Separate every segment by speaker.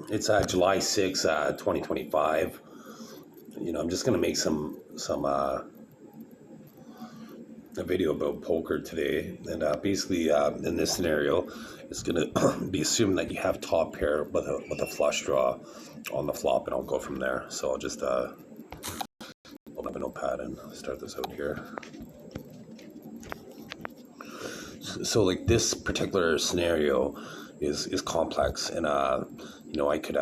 Speaker 1: It's July 6, 2025. I'm just gonna make a video about poker today, and basically in this scenario, it's gonna be assumed that you have top pair with a flush draw on the flop, and I'll go from there. So I'll just open up a notepad and start this out here. So like this particular scenario is complex, and I could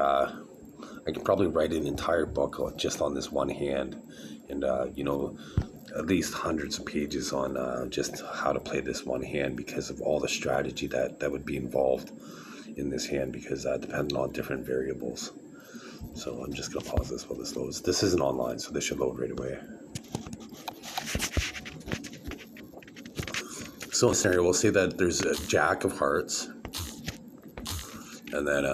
Speaker 1: probably write an entire book just on this one hand, and at least hundreds of pages on just how to play this one hand, because of all the strategy that would be involved in this hand, because depending on different variables. So I'm just gonna pause this while this loads. This isn't online, so this should load right away. So in scenario, we'll say that there's a jack of hearts, and then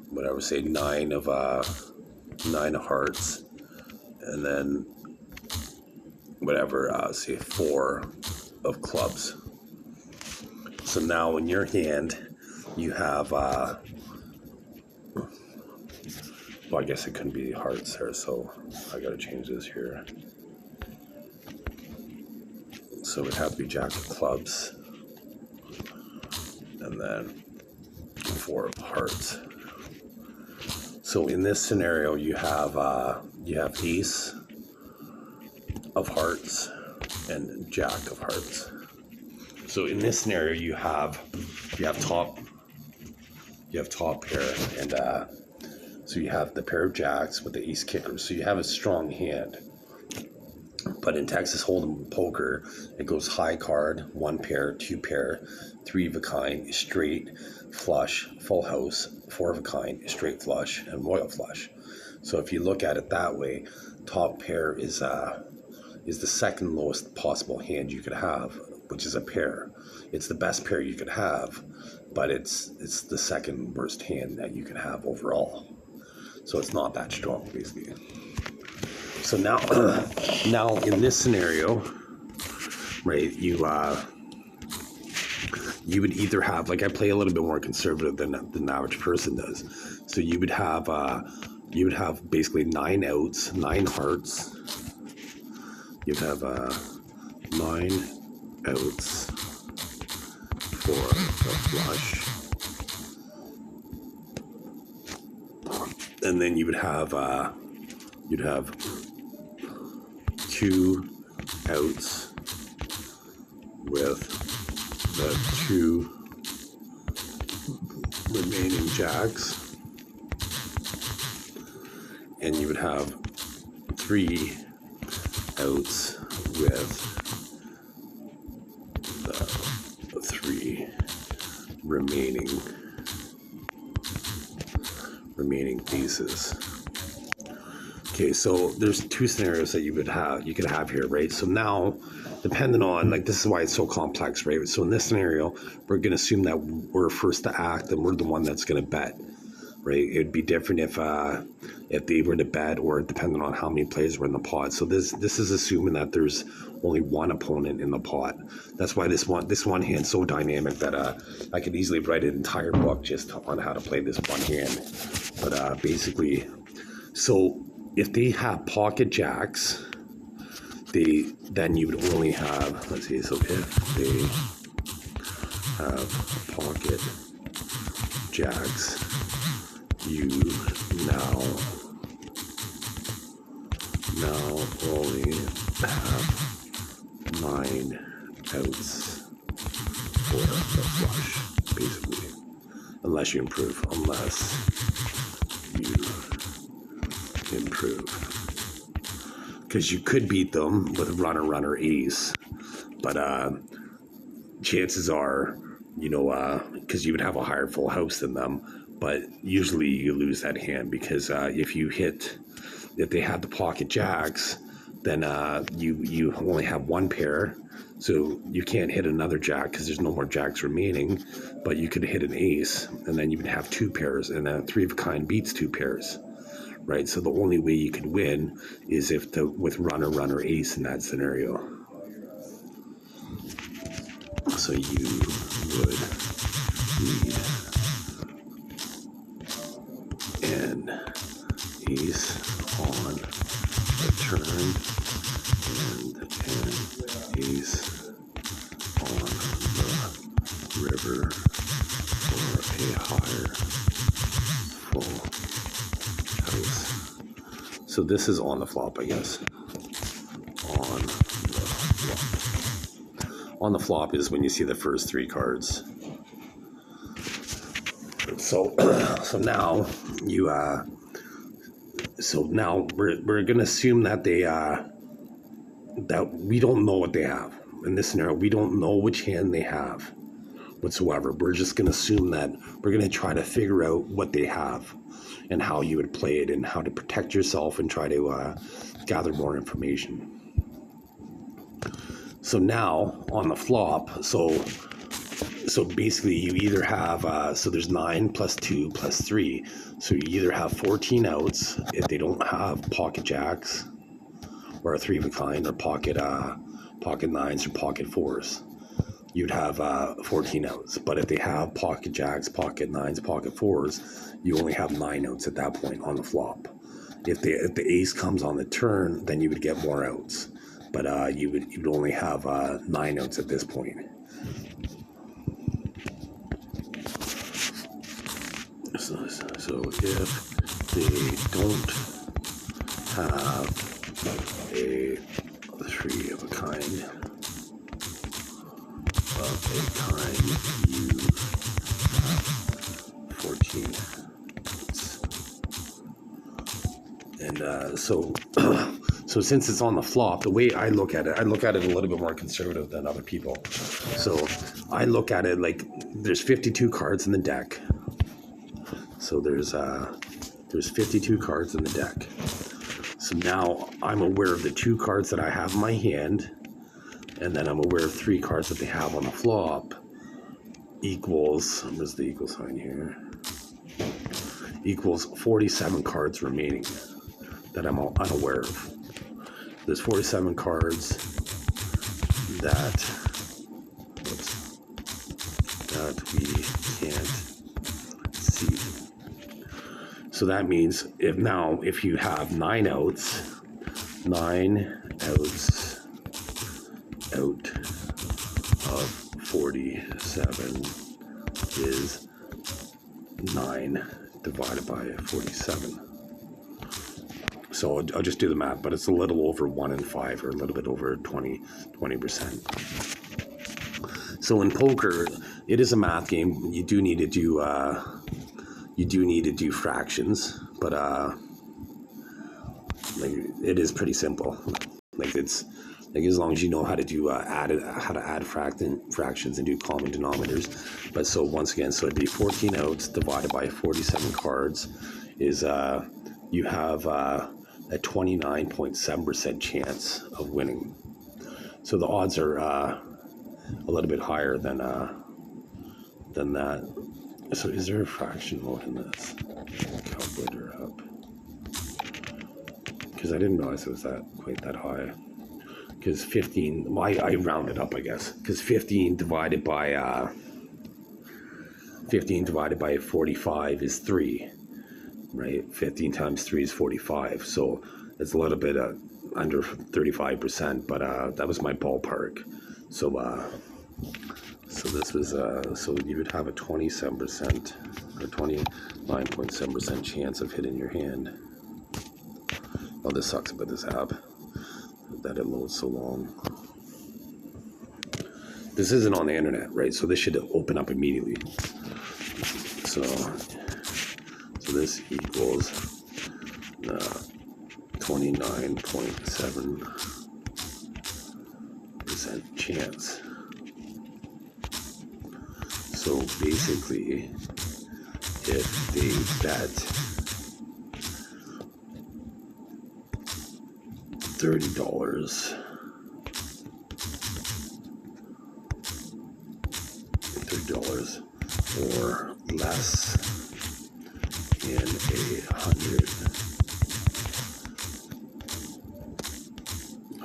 Speaker 1: whatever, say nine of hearts, and then whatever, say 4 of clubs. So now in your hand, you have, well, I guess it couldn't be hearts there, so I gotta change this here. So it would have to be jack of clubs, and then 4 of hearts. So in this scenario, you have ace of hearts and jack of hearts. So in this scenario, you have top pair, and so you have the pair of jacks with the ace kicker. So you have a strong hand. But in Texas Hold'em poker, it goes high card, 1 pair, 2 pair, 3 of a kind, straight, flush, full house, 4 of a kind, straight flush, and royal flush. So if you look at it that way, top pair is the second lowest possible hand you could have, which is a pair. It's the best pair you could have, but it's the second worst hand that you can have overall. So it's not that strong, basically. So now in this scenario, right, you would either have, like, I play a little bit more conservative than the average person does. So you would have basically 9 outs, 9 hearts. You'd have 9 outs, 4 a flush, and then you'd have 2 outs with the 2 remaining jacks, and you would have 3 outs with the 3 remaining aces. Okay, so there's 2 scenarios that you could have here, right? So now, depending on, like, this is why it's so complex, right? So in this scenario, we're going to assume that we're first to act and we're the one that's going to bet, right? It would be different if they were to bet, or depending on how many players were in the pot. So this is assuming that there's only one opponent in the pot. That's why this one hand's so dynamic that I could easily write an entire book just on how to play this one hand. But basically, so if they have pocket jacks, then you would only have, let's see, so if they have pocket jacks, you now only have 9 outs for the flush, basically, unless you improve, because you could beat them with runner ace, but chances are, because you would have a higher full house than them, but usually you lose that hand, because if they had the pocket jacks, then you only have 1 pair, so you can't hit another jack because there's no more jacks remaining, but you could hit an ace, and then you would have 2 pairs, and then 3 of a kind beats 2 pairs. Right, so the only way you could win is with runner ace in that scenario. So you would need and ace on the turn, and ace on the river for a higher full house. So this is on the flop, I guess. On the flop is when you see the first three cards. So now you now we're gonna assume that they that we don't know what they have in this scenario. We don't know which hand they have whatsoever. We're just gonna assume that we're gonna try to figure out what they have and how you would play it and how to protect yourself and try to gather more information. So now on the flop, so basically you either have, so there's 9 plus 2 plus 3. So you either have 14 outs if they don't have pocket jacks or a 3 of a kind or pocket nines or pocket fours. You'd have 14 outs. But if they have pocket jacks, pocket nines, pocket fours, you only have 9 outs at that point on the flop. If the ace comes on the turn, then you would get more outs. But you'd only have 9 outs at this point. So if they don't have a 3 of a kind, you have 14 outs. And so since it's on the flop, the way I look at it a little bit more conservative than other people. So I look at it like there's 52 cards in the deck. So there's 52 cards in the deck. So now I'm aware of the 2 cards that I have in my hand, and then I'm aware of 3 cards that they have on the flop. Equals, where's the equal sign here? Equals 47 cards remaining that I'm unaware of. There's 47 cards that we can't see. So that means if you have 9 outs out of 47 is 9 divided by 47. So I'll just do the math, but it's a little over 1 in 5, or a little bit over 20%. So in poker, it is a math game. You do need to do fractions, but like it is pretty simple. Like it's like as long as you know how to do add fractions and do common denominators. But so once again, so it'd be 14 outs divided by 47 cards is you have a 29.7% chance of winning. So the odds are a little bit higher than that. So is there a fraction mode in this? Calculator up. Because I didn't realize it was quite that high. Because 15, well, I rounded up, I guess. Because 15 divided by 45 is 3, right? 15 times 3 is 45. So it's a little bit under 35%, but that was my ballpark. So this was so you would have a 27% or 29.7% chance of hitting your hand. Oh, this sucks about this app, that it loads so long. This isn't on the internet, right? So this should open up immediately. So this equals 29.7% chance. So basically, if they bet $30 or less in 100.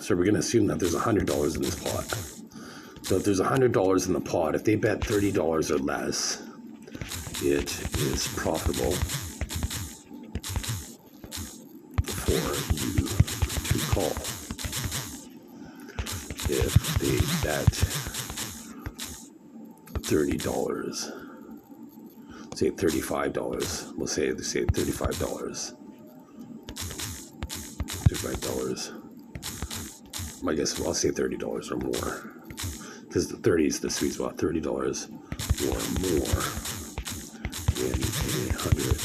Speaker 1: So we're going to assume that there's $100 in this pot. So if there's $100 in the pot, if they bet $30 or less, it is profitable you to call. If they bet $30, say $35, we'll say $35. $35. I guess I'll say $30 or more, because the 30 is the sweet spot. $30 or more in 100.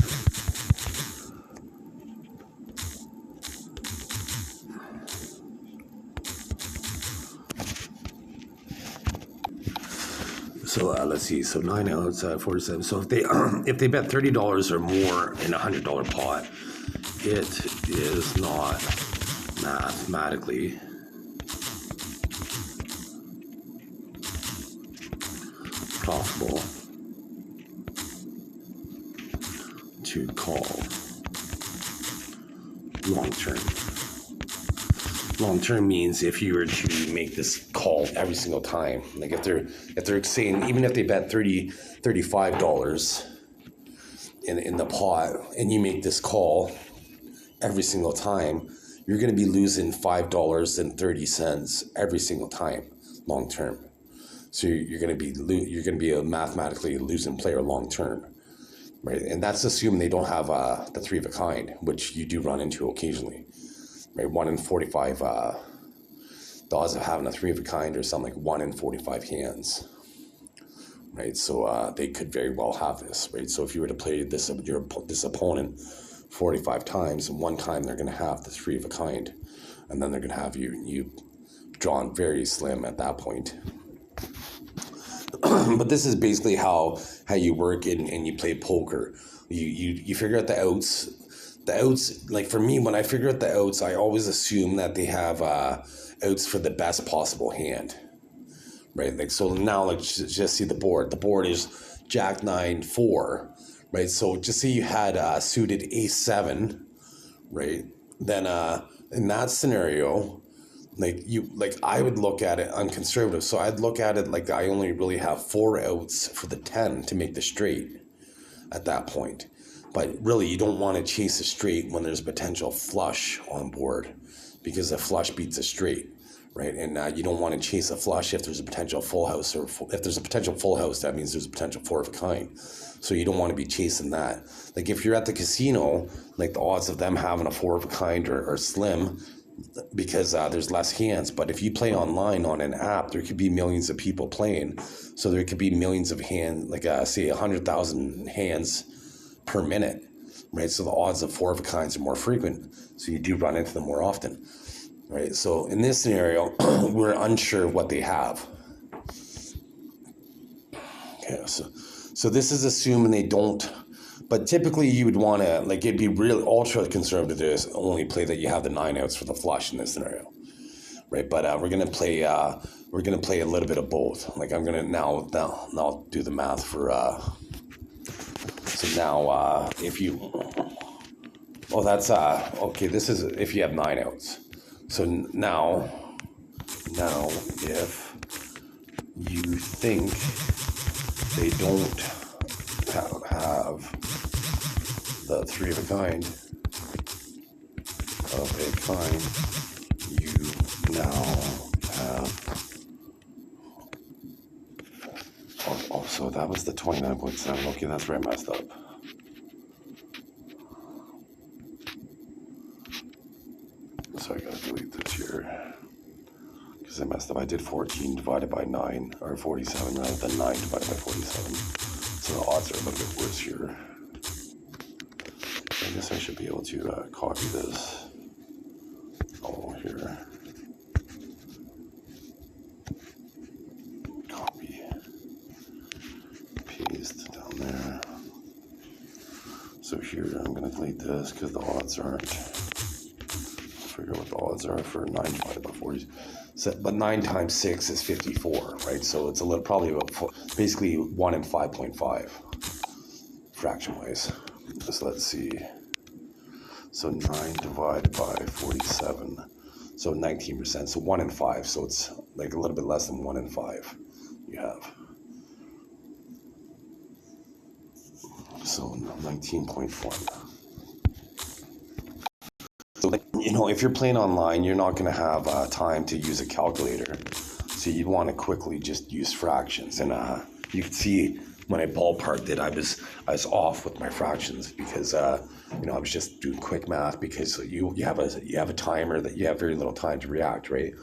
Speaker 1: So let's see. So 9 outs, 47. So if they bet $30 or more in $100 pot, it is not mathematically possible to call long term. Long term means if you were to make this call every single time, like if they're saying, even if they bet $35 in the pot and you make this call every single time, you're going to be losing $5.30 every single time long term. So you're going to be a mathematically losing player long term, right? And that's assuming they don't have the 3 of a kind, which you do run into occasionally, right? 1 in 45. The odds of having a 3 of a kind are something like 1 in 45 hands, right? So they could very well have this, right? So if you were to play this opponent 45 times, and one time they're going to have the 3 of a kind, and then they're going to have you drawn very slim at that point. But this is basically how you work and you play poker. You figure out the outs. The outs, like for me, when I figure out the outs, I always assume that they have outs for the best possible hand, right? Like, so now, like, just see the board. The board is Jack 9 4, right? So just say you had suited A7, right? Then in that scenario, I would look at it, I'm conservative, so I'd look at it like I only really have 4 outs for the 10 to make the straight at that point. But really, you don't want to chase a straight when there's a potential flush on board, because a flush beats a straight, right? And you don't want to chase a flush if there's a potential full house, or if there's a potential full house, that means there's a potential 4 of a kind. So you don't want to be chasing that. Like if you're at the casino, like the odds of them having a 4 of a kind are slim, because there's less hands. But if you play online on an app, there could be millions of people playing, so there could be millions of hands, like say 100,000 hands per minute, right? So the odds of 4 of a kinds are more frequent, so you do run into them more often, right? So in this scenario, we're unsure of what they have. Okay, so this is assuming they don't. But typically you would want to, like, it'd be real ultra conservative to only play that you have the 9 outs for the flush in this scenario, right? But we're gonna play a little bit of both. Like I'm gonna now do the math for. So now if you, that's okay. This is if you have 9 outs. So now if you think they don't have the 3 of a kind, you now have, so that was the 29.7. Okay, that's where I messed up. So I gotta delete this here, because I messed up. I did 14 divided by 9, or 47 rather than 9 divided by 47. So the odds are a little bit worse here. I guess I should be able to copy this all here. Copy, paste down there. So here I'm going to delete this because the odds aren't. Figure what the odds are for 9 divided by 40. So, but 9 times 6 is 54, right? So it's probably about basically 1 in 5.5 fraction wise. So let's see. So 9 divided by 47. So 19%. So 1 in 5. So it's like a little bit less than 1 in 5 you have. So 19.1. So if you're playing online, you're not going to have time to use a calculator. So you'd want to quickly just use fractions. And you can see when I ballparked it, I was off with my fractions because I was just doing quick math, because you have a timer that you have very little time to react, right?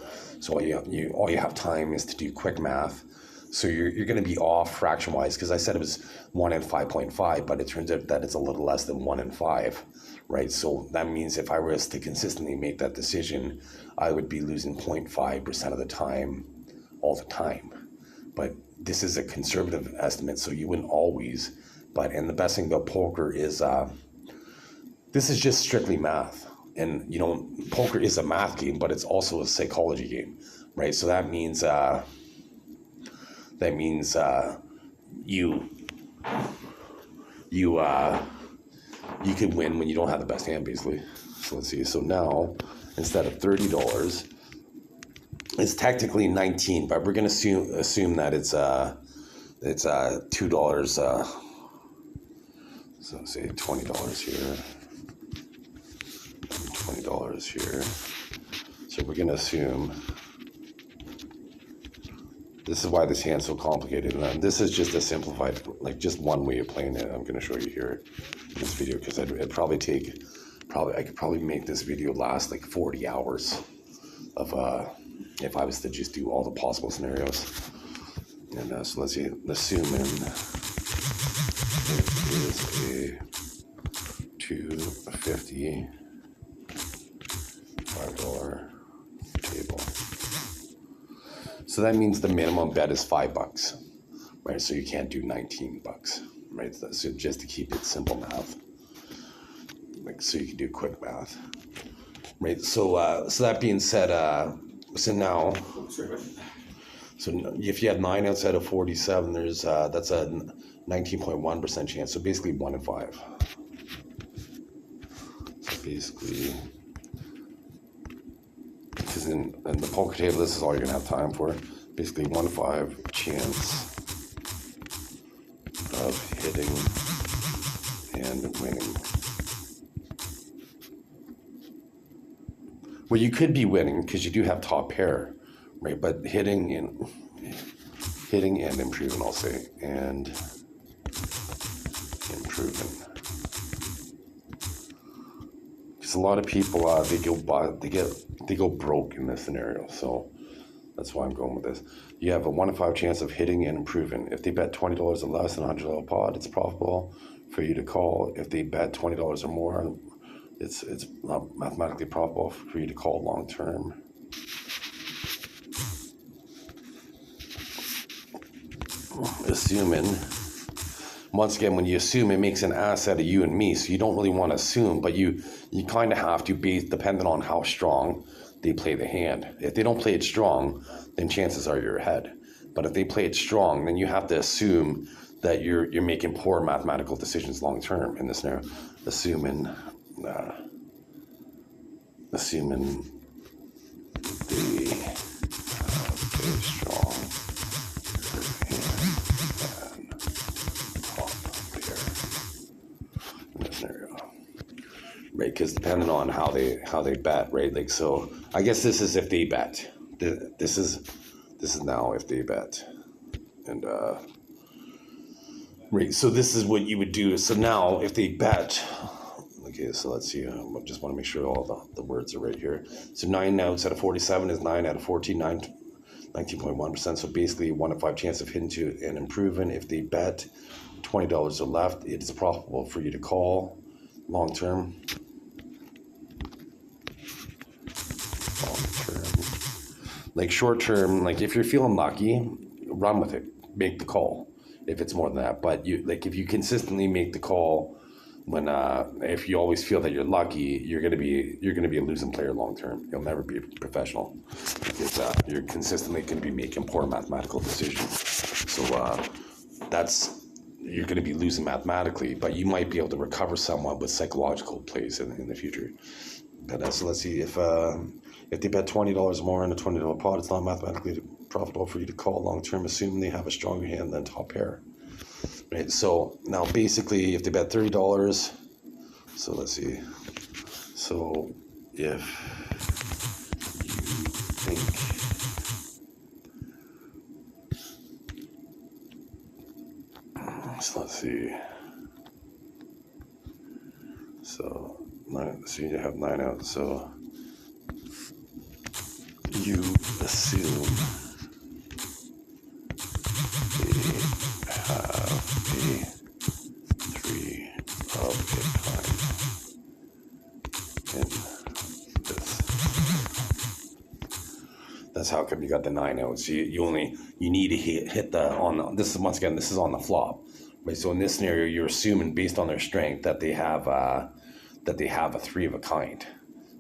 Speaker 1: So all you have time is to do quick math. So you're going to be off fraction wise, because I said it was 1 in 5.5, but it turns out that it's a little less than 1 in 5, right? So that means if I was to consistently make that decision, I would be losing 0.5% of the time, all the time. But this is a conservative estimate, so you wouldn't always. And the best thing about poker is this is just strictly math. And poker is a math game, but it's also a psychology game, right? So that means you can win when you don't have the best hand, basically. So let's see. So now, instead of $30, it's technically 19, but we're gonna assume that it's $2. So say $20 here, $20 here. So we're gonna assume. This is why this hand's so complicated, and this is just a simplified, just one way of playing it. I'm going to show you here in this video, because it'd probably take, I could probably make this video last 40 hours of if I was to just do all the possible scenarios. And so let's see, assume it is a $250 $5 table. So that means the minimum bet is $5, right? So you can't do $19, right? So just to keep it simple math, so you can do quick math, right? So that being said, so if you have 9 outside of 47, there's that's a 19.1% chance. So basically 1 in 5. So basically, because in the poker table, this is all you're gonna have time for. Basically 1 in 5 chance of hitting and winning. Well, you could be winning because you do have top pair, right? But hitting and improving, I'll say, and improving. Because a lot of people they go broke in this scenario, so that's why I'm going with this. You have a 1 in 5 chance of hitting and improving. If they bet $20 or less than $100 pot, it's profitable for you to call. If they bet $20 or more, it's not mathematically profitable for you to call long term. Assuming, once again, when you assume, it makes an ass out of you and me, so you don't really want to assume, but you kind of have to, depending on how strong they play the hand. If they don't play it strong, then chances are you're ahead. But if they play it strong, then you have to assume that you're making poor mathematical decisions long term in this scenario. Assuming they have a strong hand and top pair in this scenario, right? Because depending on how they bet, right? So I guess this is if they bet. This is now if they bet, and right. So this is what you would do. So now if they bet. Okay, so let's see. I just want to make sure all the words are right here. So 9 outs out of 47 is 9 out of 14, 19.1%. So basically 1 in 5 chance of hitting to and improving. If they bet $20 or left, it is profitable for you to call long term. Short term, if you're feeling lucky, run with it. Make the call if it's more than that. But if you consistently make the call, when if you always feel that you're lucky, you're gonna be a losing player long term. You'll never be a professional because you're consistently gonna be making poor mathematical decisions. So you're gonna be losing mathematically, but you might be able to recover somewhat with psychological plays in the future. But so let's see, if they bet $20 more in a $20 pot, it's not mathematically profitable for you to call long term, assuming they have a stronger hand than top pair. Right, so now basically if they bet $30, so let's see, so if you think so let's see. So you have 9 out. So you assume they have a 3 of a kind in this. That's how come you got the 9 out. So you need to hit this is once again, this is on the flop. Right, so in this scenario, you're assuming based on their strength that they have a 3 of a kind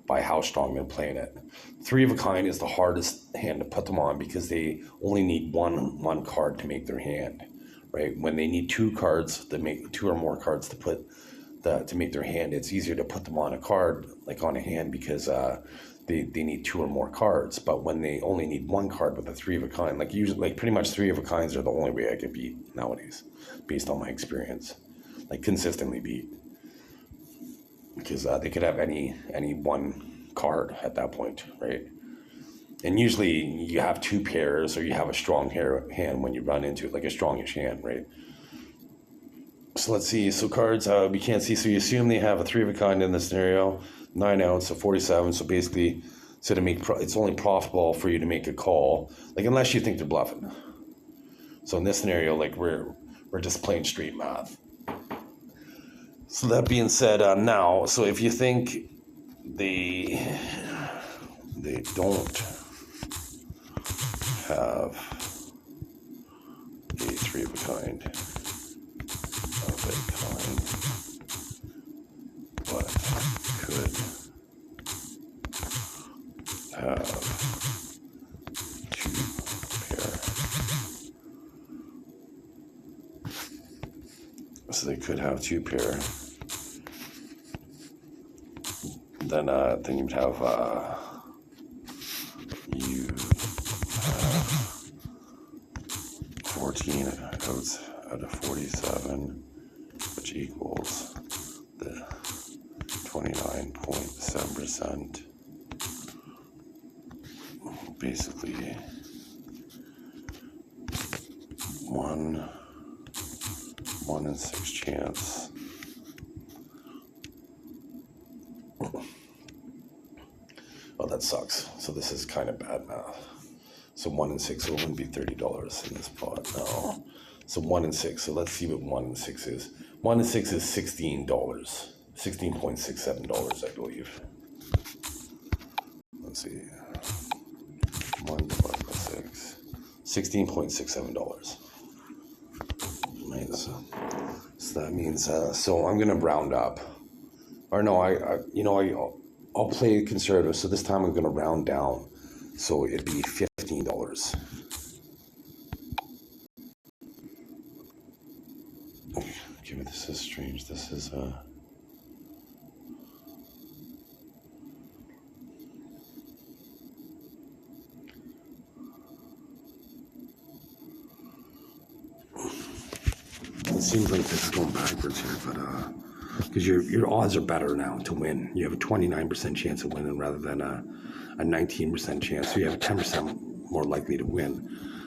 Speaker 1: by how strong they're playing it. 3 of a kind is the hardest hand to put them on because they only need one card to make their hand, right? When they need 2 cards to make 2 or more cards to make their hand, it's easier to put them on a card, like on a hand, because they need 2 or more cards. But when they only need 1 card with a 3 of a kind, like usually, like pretty much 3 of a kinds are the only way I can beat nowadays, based on my experience, like consistently beat, because they could have any 1 card at that point, right? And usually you have 2 pairs, or you have a strong hand when you run into it, like a strongish hand, right? So let's see. So cards we can't see. So you assume they have a 3 of a kind in this scenario. 9 out, so 47. So basically, it's only profitable for you to make a call, like unless you think they're bluffing. So in this scenario, like we're just playing straight math. So that being said, now, so if you think they don't have a 3 of a kind, but could have 2 pair. So they could have 2 pair. Then you'd have you have 14 outs out of 47, which equals the 29.7%. Basically, 1 in 6 chance. Oh, that sucks. So this is kind of bad math. So 1 in 6, so it wouldn't be $30 in this pot. No. So 1 in 6. So let's see what 1 in 6 is. 1 in 6 is $16. $16.67, I believe. Let's see. 1 divided by 6. $16.67. Right. So that means, so I'm going to round up. Or no, I'll play conservative. So this time I'm going to round down. So it'd be $15. Okay, but this is strange. This is it seems like this is going backwards here, but because your odds are better now to win. You have a 29% chance of winning rather than a 19% chance. So you have a 10% more likely to win.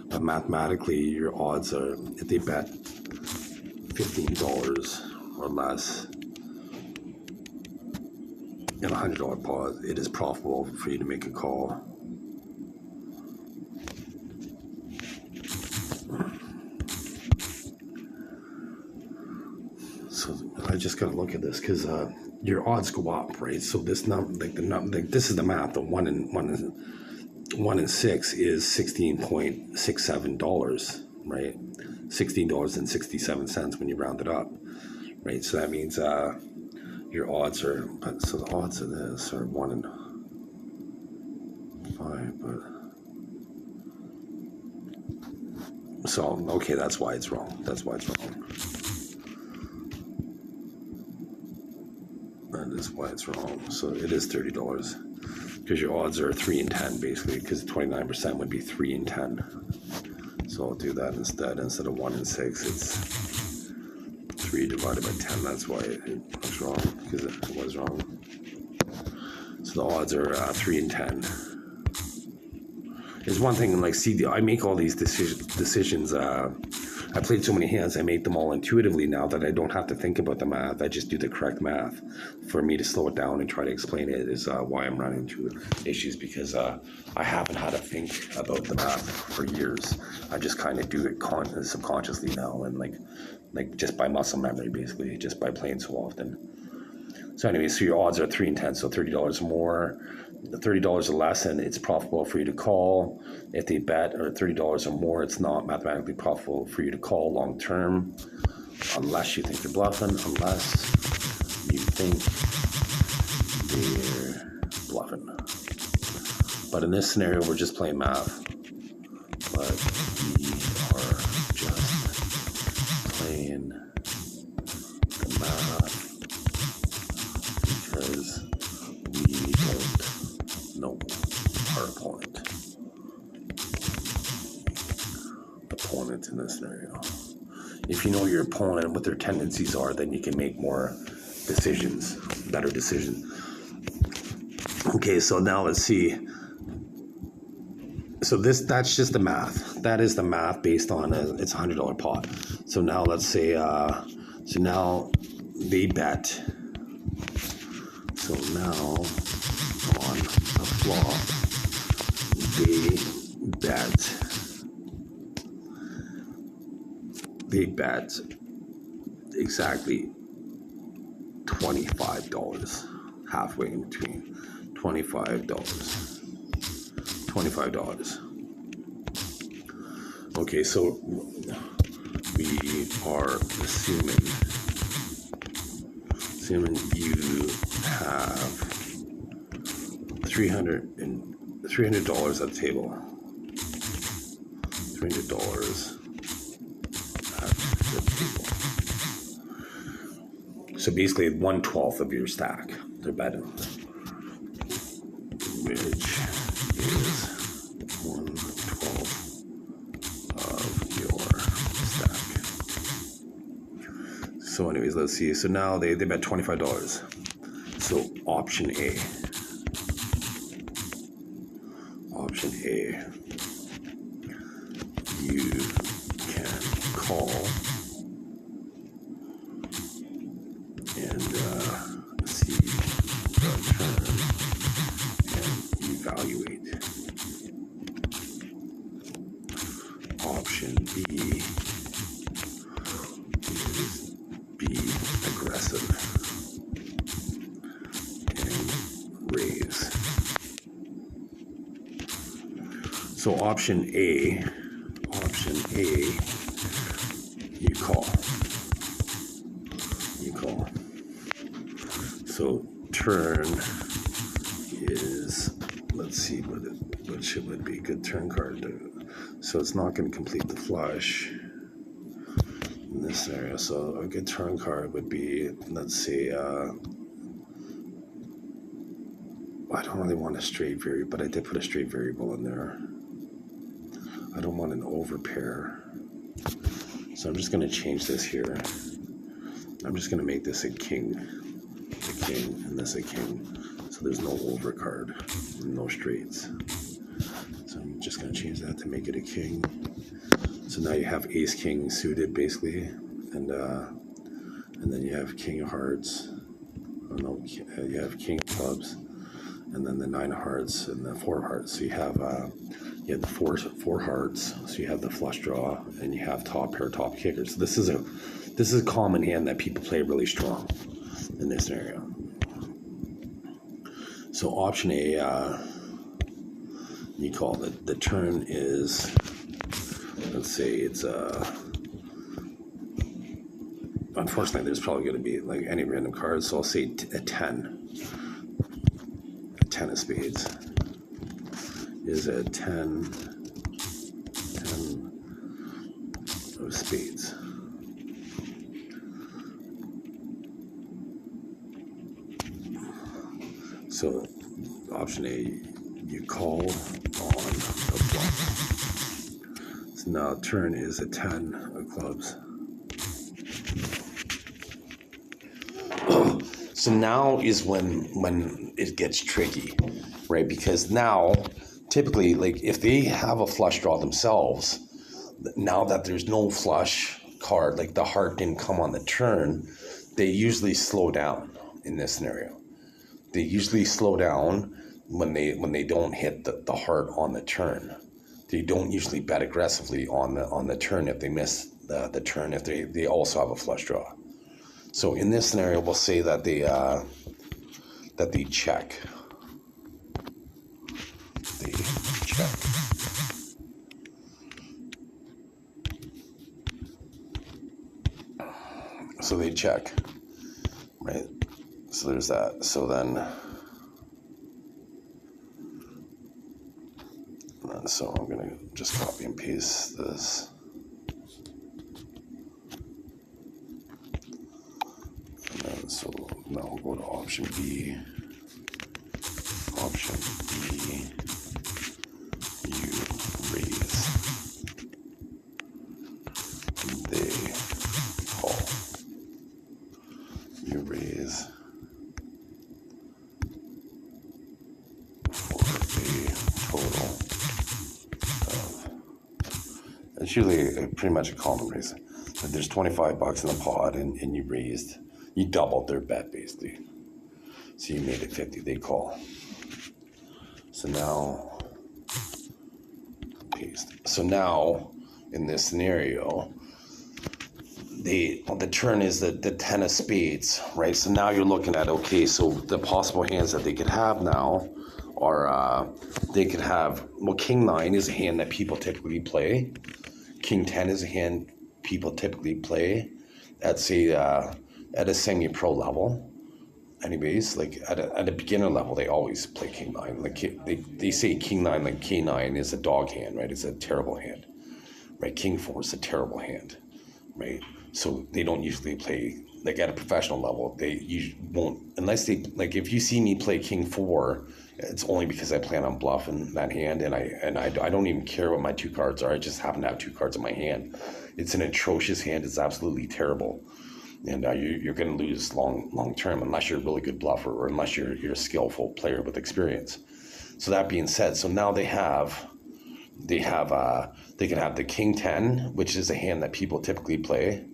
Speaker 1: But mathematically, your odds are, if they bet $15 or less in a $100 pot, it is profitable for you to make a call. So I just gotta look at this because your odds go up, right? So this this is the math. The 1 in 6 is $16.67, right? $16.67 when you round it up, right? So that means your odds are, so the odds of this are 1 in 5, but so okay, that's why it's wrong. That is why it's wrong. So it is $30 because your odds are 3 in 10 basically, because 29% would be 3 in 10. So I'll do that instead of 1 in 6. It's 3 divided by 10. That's why it was wrong, because it was wrong. So the odds are 3 in 10. There's one thing, like, see, I make all these decisions. I played so many hands, I make them all intuitively now that I don't have to think about the math. I just do the correct math. For me to slow it down and try to explain it is why I'm running into issues, because I haven't had to think about the math for years. I just kind of do it subconsciously now, and like just by muscle memory, basically, just by playing so often. So anyway, so your odds are 3 in 10, so $30 more. The $30 or less, and it's profitable for you to call. If they bet or $30 or more, it's not mathematically profitable for you to call long term, unless you think you're bluffing, unless you think they're bluffing. But in this scenario, we're just playing math. But we are just playing the math because we don't know our opponent in this scenario. If you know your opponent and what their tendencies are, then you can make more decisions, better decisions. Okay, so now let's see. So that's just the math. That is the math based on it's $100 pot. So now let's say, so now they bet. So now on the flop, they bet exactly $25, halfway in between. $25. Okay, so we are assuming you have $300 at the table. $300 at the table. So basically 1/12 of your stack they're betting, which is 1/12 of your stack. So anyways, let's see. So now they bet $25. So option A, you can call and see the turn and evaluate. Option B is be aggressive and raise. So option A, you call. So turn is, let's see what would be a good turn card to. So it's not going to complete the flush in this area. So a good turn card would be, let's say, I don't really want a straight variable, but I did put a straight variable in there. I don't want an overpair. So I'm just going to change this here. I'm just going to make this a king, and this a king. So there's no overcard, no straights. So I'm just going to change that to make it a king. So now you have ace king suited basically, and then you have king of hearts. Oh no, you have king of clubs, and then the 9 of hearts and the 4 of hearts. So you have the four hearts. So you have the flush draw, and you have top pair, top kicker. So this is a common hand that people play really strong in this scenario. So option A, you call it. The turn is, let's say it's unfortunately there's probably going to be like any random card. So I'll say a 10. A 10 of spades is a 10 of spades. So option A, you call on the flop. So now turn is a 10 of clubs. So now is when it gets tricky, right? Because now, typically, like if they have a flush draw themselves, now that there's no flush card, like the heart didn't come on the turn, they usually slow down in this scenario. They usually slow down when they don't hit the heart on the turn. They don't usually bet aggressively on the turn if they miss the turn, if they also have a flush draw. So in this scenario, we'll say that they check. They check. So they check, right? So there's that. So then, so I'm gonna just copy and paste this. And then, so now we'll go to option B. Option B, you raise. They call. You raise for a total of, it's usually pretty much a common raise. But there's $25 in the pot and you doubled their bet basically. So you made it 50, they call. So now, paste. So now, in this scenario, the turn is the 10 of spades, right? So now you're looking at, okay, so the possible hands that they could have now are, they could have, well, King 9 is a hand that people typically play. King 10 is a hand people typically play at, say, at a semi-pro level. Anyways, like at a beginner level, they always play King 9. Like they say King 9, like K9 is a dog hand, right? It's a terrible hand, right? King 4 is a terrible hand, right? So they don't usually play, like at a professional level, they usually won't, unless they, like if you see me play King 4, it's only because I plan on bluffing that hand, and I don't even care what my two cards are. I just happen to have two cards in my hand. It's an atrocious hand. It's absolutely terrible. And you're going to lose long term unless you're a really good bluffer or unless you're a skillful player with experience. So that being said, so now they can have the King 10, which is a hand that people typically play,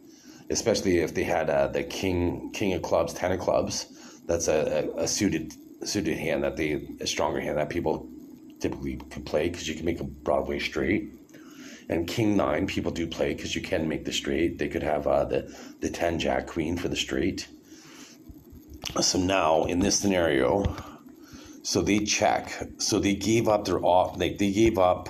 Speaker 1: especially if they had the King of clubs, 10 of clubs. That's a suited hand a stronger hand that people typically could play because you can make a Broadway straight. And King 9 people do play because you can make the straight. They could have the 10 Jack Queen for the straight. So now in this scenario, so they check. So they gave up their they gave up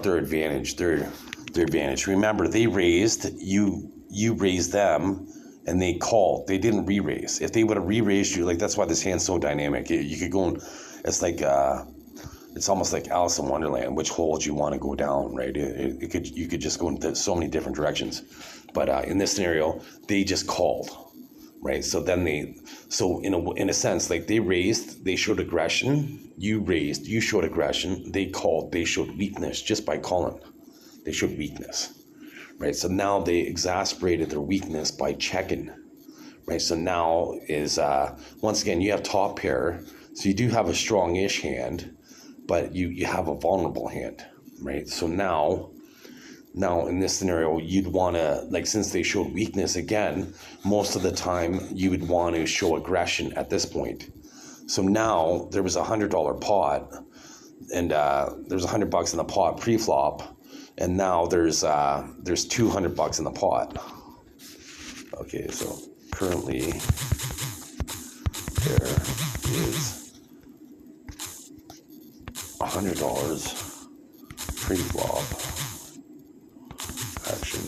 Speaker 1: their advantage. Their advantage. Remember, they raised, you raised them, and they called. They didn't re-raise. If they would have re-raised you, like that's why this hand's so dynamic. You could go and it's like it's almost like Alice in Wonderland, which holes you want to go down, right? You could just go into so many different directions. But in this scenario, they just called, right? So then in a sense, like they raised, they showed aggression. You raised, you showed aggression. They called, they showed weakness just by calling. They showed weakness, right? So now they exasperated their weakness by checking, right? So now is, once again, you have top pair. So you do have a strong-ish hand, but you have a vulnerable hand, right? So now in this scenario, you'd want to, like, since they showed weakness again, most of the time you would want to show aggression at this point. So now there was $100 pot, and there's $100 in the pot pre-flop, and now there's $200 in the pot. Okay, so currently there is $100 pre-flop action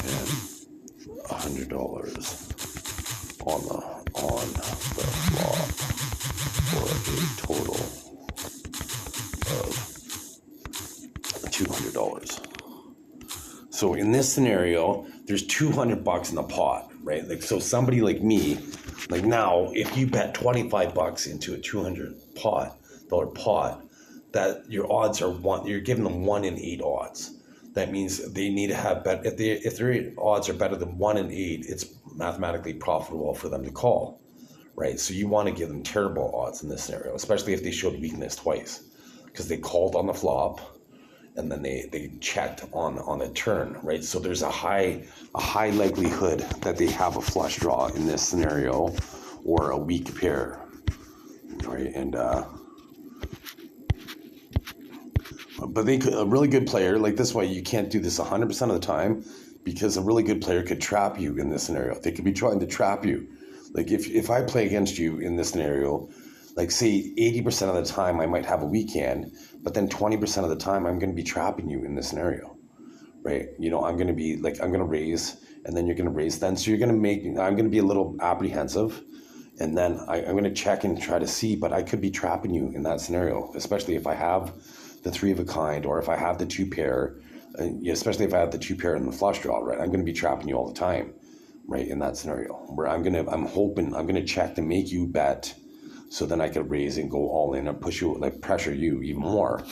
Speaker 1: and $100 on the flop for a total of $200. So in this scenario, there's $200 in the pot, right? Like, so somebody like me, like now, if you bet $25 into a $200 pot, that your odds are you're giving them 1 in 8 odds. That means they need to have bet, if their odds are better than 1 in 8, mathematically profitable for them to call, right? So you want to give them terrible odds in this scenario, especially if they showed weakness twice, because they called on the flop and then they checked on a turn, right? So there's a high likelihood that they have a flush draw in this scenario or a weak pair, right? And but they could, a really good player, like this way, you can't do this 100% of the time, because a really good player could trap you in this scenario. They could be trying to trap you. Like if I play against you in this scenario, like say 80% of the time I might have a weak hand, but then 20% of the time I'm going to be trapping you in this scenario, right? You know, I'm going to be like, I'm going to raise, and then you're going to raise then. So you're going to make, I'm going to be a little apprehensive, and then I'm going to check and try to see, but I could be trapping you in that scenario, especially if I have the 3 of a kind, or if I have the 2 pair, especially if I have the 2 pair in the flush draw, right? I'm going to be trapping you all the time, right? In that scenario where I'm going to check to make you bet, so then I could raise and go all in and push you, like pressure you even more,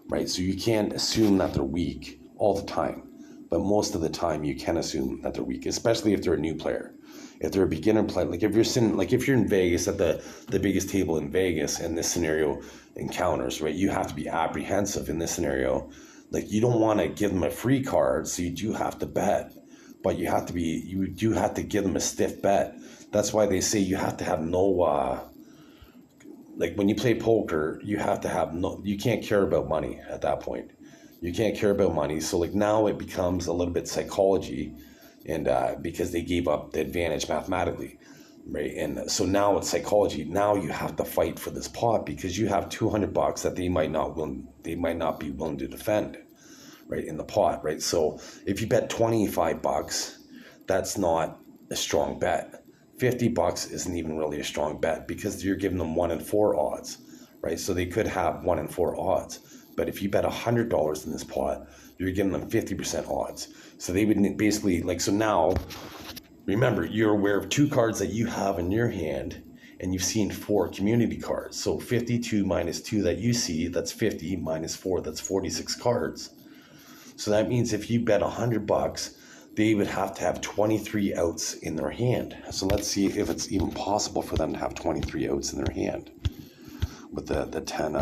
Speaker 1: right? So you can't assume that they're weak all the time, but most of the time you can assume that they're weak, especially if they're a new player. If they're a beginner player, like if you're in Vegas at the biggest table in Vegas and this scenario encounters, right? You have to be apprehensive in this scenario. Like you don't want to give them a free card, so you do have to bet, but you do have to give them a stiff bet. That's why they say you have to have no, like when you play poker, you have to have no, you can't care about money at that point. You can't care about money. So like now it becomes a little bit psychology, and because they gave up the advantage mathematically, right? And so now it's psychology. Now you have to fight for this pot because you have $200 that they might not be willing to defend, right, in the pot, right? So if you bet $25, that's not a strong bet. $50 isn't even really a strong bet because you're giving them 1 in 4 odds, right? So they could have 1 in 4 odds. But if you bet $100 in this pot, you're giving them 50% odds. So they would basically, like, so now, remember, you're aware of 2 cards that you have in your hand, and you've seen 4 community cards. So 52 minus 2 that you see, that's 50, minus 4, that's 46 cards. So that means if you bet $100, they would have to have 23 outs in their hand. So let's see if it's even possible for them to have 23 outs in their hand with the 10.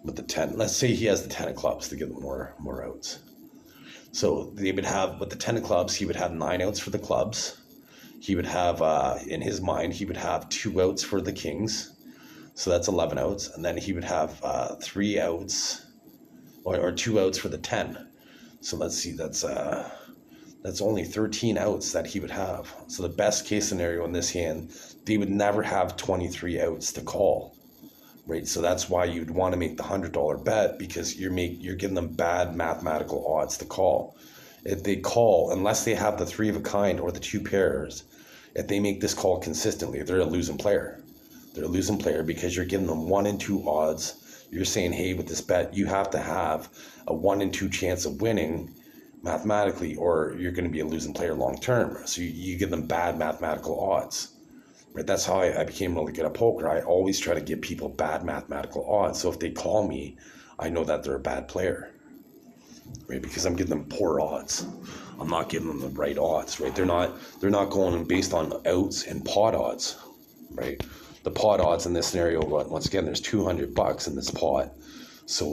Speaker 1: With the 10, let's say he has the 10 of clubs to give them more outs. So they would have, with the 10 of clubs, he would have 9 outs for the clubs. He would have, in his mind, he would have 2 outs for the kings. So that's 11 outs. And then he would have 3 outs or 2 outs for the 10. So let's see, that's only 13 outs that he would have. So the best case scenario in this hand, they would never have 23 outs to call. Right, so that's why you'd want to make the $100 bet, because you're giving them bad mathematical odds to call. If they call, unless they have the 3 of a kind or the 2 pairs, if they make this call consistently, they're a losing player. They're a losing player because you're giving them 1 in 2 odds. You're saying, hey, with this bet, you have to have a 1 in 2 chance of winning mathematically, or you're going to be a losing player long term. So you give them bad mathematical odds. Right, that's how I became really good at poker. I always try to give people bad mathematical odds. So if they call me, I know that they're a bad player, right? Because I'm giving them poor odds. I'm not giving them the right odds, right? They're not going based on outs and pot odds, right? The pot odds in this scenario, once again, there's $200 in this pot. So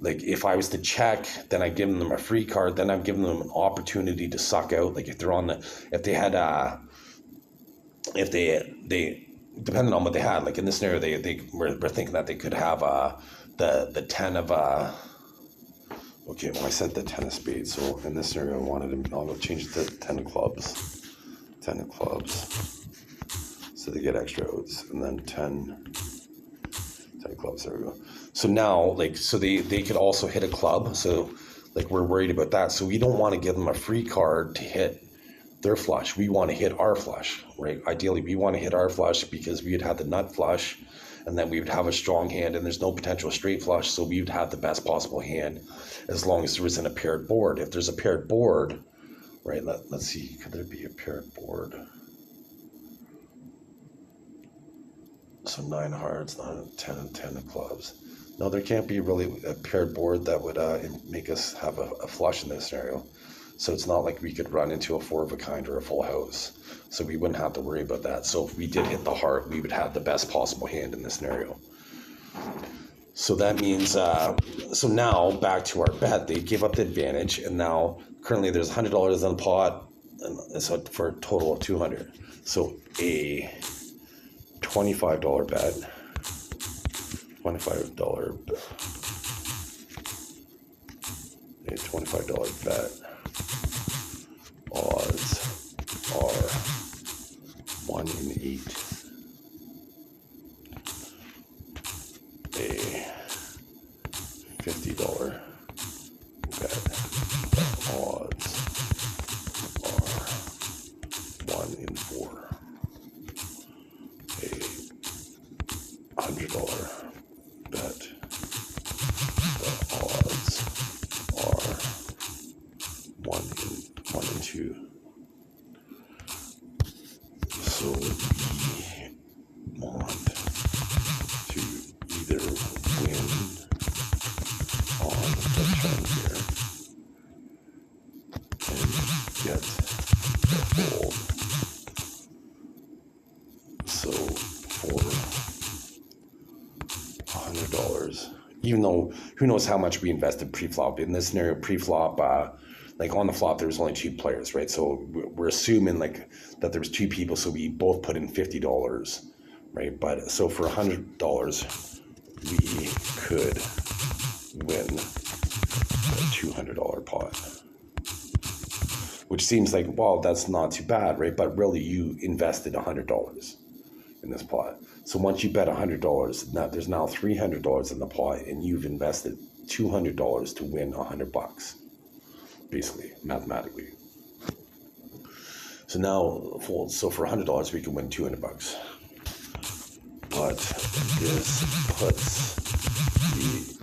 Speaker 1: like if I was to check, then I'm giving them a free card. Then I'm giving them an opportunity to suck out. Like if they depending on what they had, like in this scenario, they were thinking that they could have the 10 of okay, well I said the 10 of spades, so in this scenario I'll go change it to 10 of clubs, so they get extra outs, and then 10 of clubs, there we go. So now, like, so they could also hit a club, so like we're worried about that, so we don't want to give them a free card to hit their flush. We want to hit our flush, right? Ideally, we want to hit our flush because we would have the nut flush, and then we would have a strong hand, and there's no potential straight flush, so we would have the best possible hand as long as there isn't a paired board. If there's a paired board, right, let's see, could there be a paired board? So 9 hearts, 9, 10, and 10 of clubs. No, there can't be really a paired board that would make us have a flush in this scenario. So it's not like we could run into a 4 of a kind or a full house. So we wouldn't have to worry about that. So if we did hit the heart, we would have the best possible hand in this scenario. So that means, so now back to our bet, they give up the advantage, and now currently there's $100 in the pot, and so for a total of 200. So a $25 bet, $25 bet, odds are 1 in 8. A $50 bet, odds are 1 in 4. A $100 bet, the odds are 1 in 2. So we want to either win on the turn here and get the fold. So for $100, even though who knows how much we invested pre-flop. In this scenario, pre-flop, like on the flop, there was only 2 players, right? So we're assuming like that there was 2 people, so we both put in $50, right? But so for $100, we could win a $200 pot, which seems like, well, that's not too bad, right? But really, you invested $100 in this pot. So once you bet $100, now there's now $300 in the pot, and you've invested $200 to win $100, basically, mathematically. So now, so for $100, we can win $200. But this puts the,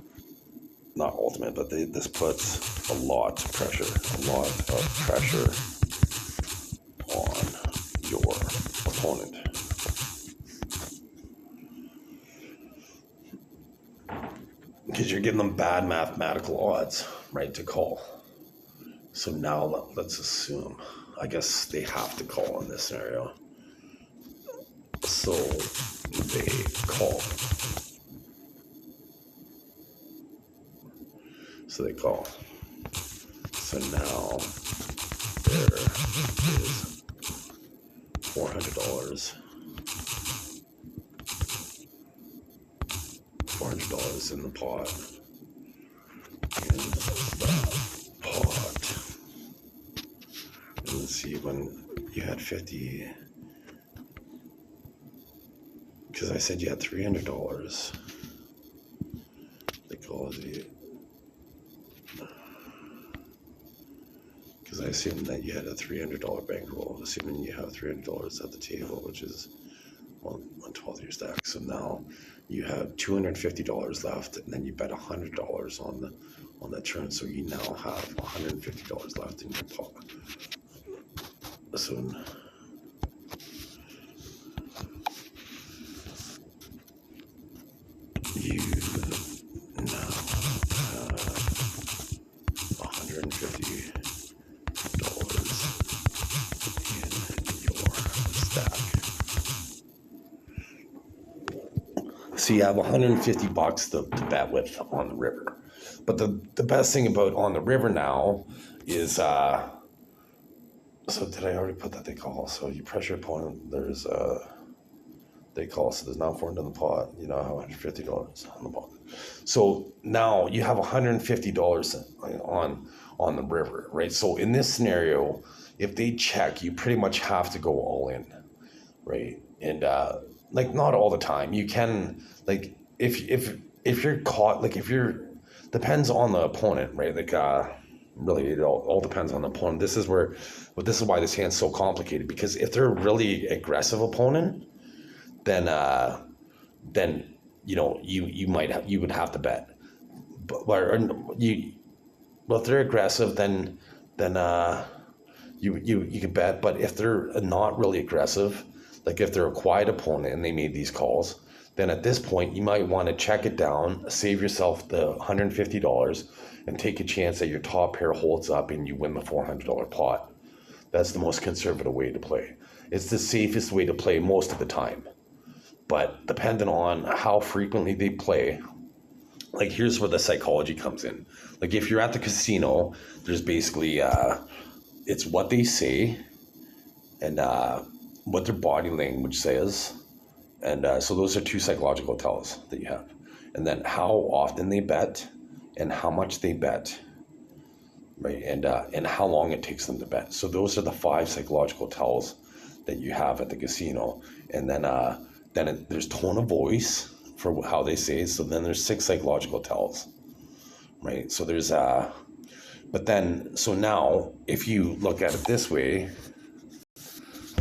Speaker 1: not ultimate, but this puts a lot of pressure on your opponent. Because you're giving them bad mathematical odds, right, to call. So now let's assume, I guess they have to call in this scenario. So they call. So they call. So now there is $400. $400 in the pot. In the pot. And let's see, when you had 50, because I said you had $300. They call it, because I assumed that you had a $300 bankroll, assuming you have $300 at the table, which is 1/12 of your stack. So now you have $250 left, and then you bet $100 on the turn. So you now have $150 left in your pot. So you now have $150 in your stack. So you have $150 to bet with on the river. But the best thing about on the river now is, so did I already put that they call? So you pressure opponent, there's they call, so there's now $400 in the pot, you now have $150 on the pot. So now you have $150 on the river, right? So in this scenario, if they check, you pretty much have to go all in, right? And like not all the time. You can, like, if you're caught, like if you're, depends on the opponent, right? Like really it all depends on the opponent. This is why this hand's so complicated, because if they're a really aggressive opponent, then you know you would have to bet. But if they're aggressive, then you can bet. But if they're not really aggressive, like if they're a quiet opponent and they made these calls, then at this point, you might want to check it down, save yourself the $150, and take a chance that your top pair holds up and you win the $400 pot. That's the most conservative way to play. It's the safest way to play most of the time. But depending on how frequently they play, like here's where the psychology comes in. Like if you're at the casino, there's basically, it's what they say and what their body language says. And so those are two psychological tells that you have. And then how often they bet and how much they bet, right? And how long it takes them to bet. So those are the 5 psychological tells that you have at the casino. And then there's tone of voice for how they say it. So then there's 6 psychological tells, right? So there's but then, so now if you look at it this way,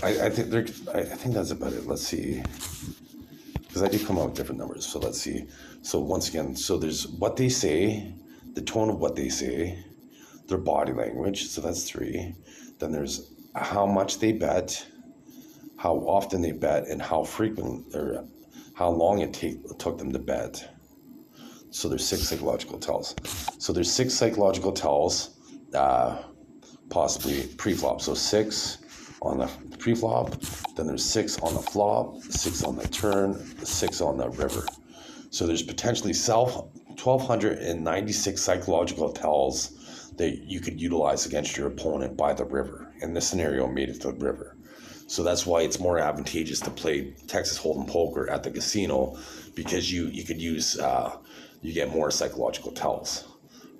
Speaker 1: I think that's about it. Let's see, because I do come out with different numbers. So let's see. So once again, so there's what they say, the tone of what they say, their body language. So that's 3. Then there's how much they bet, how often they bet, and how frequent or how long it took them to bet. So there's 6 psychological tells. So there's 6 psychological tells, possibly pre-flop. So 6 on the pre-flop, then there's 6 on the flop, 6 on the turn, 6 on the river. So there's potentially 1,296 psychological tells that you could utilize against your opponent by the river. In this scenario, made it to the river. So that's why it's more advantageous to play Texas Hold'em poker at the casino, because you could use, you get more psychological tells.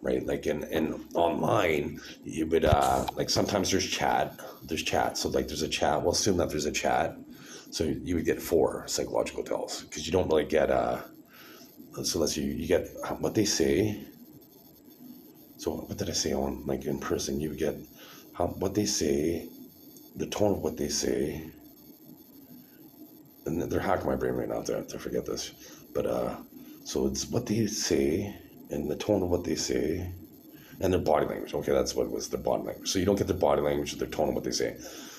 Speaker 1: Right, like in online, you would like sometimes there's chat. So like there's a chat. We'll assume that there's a chat. So you would get 4 psychological tells because you don't really get so let's you get what they say. So what did I say on like in person? You get what they say, the tone of what they say, and they're hacking my brain right now to forget this. But so it's what they say and the tone of what they say, and their body language. Okay, that's what it was, their body language. So you don't get their body language, their tone of what they say.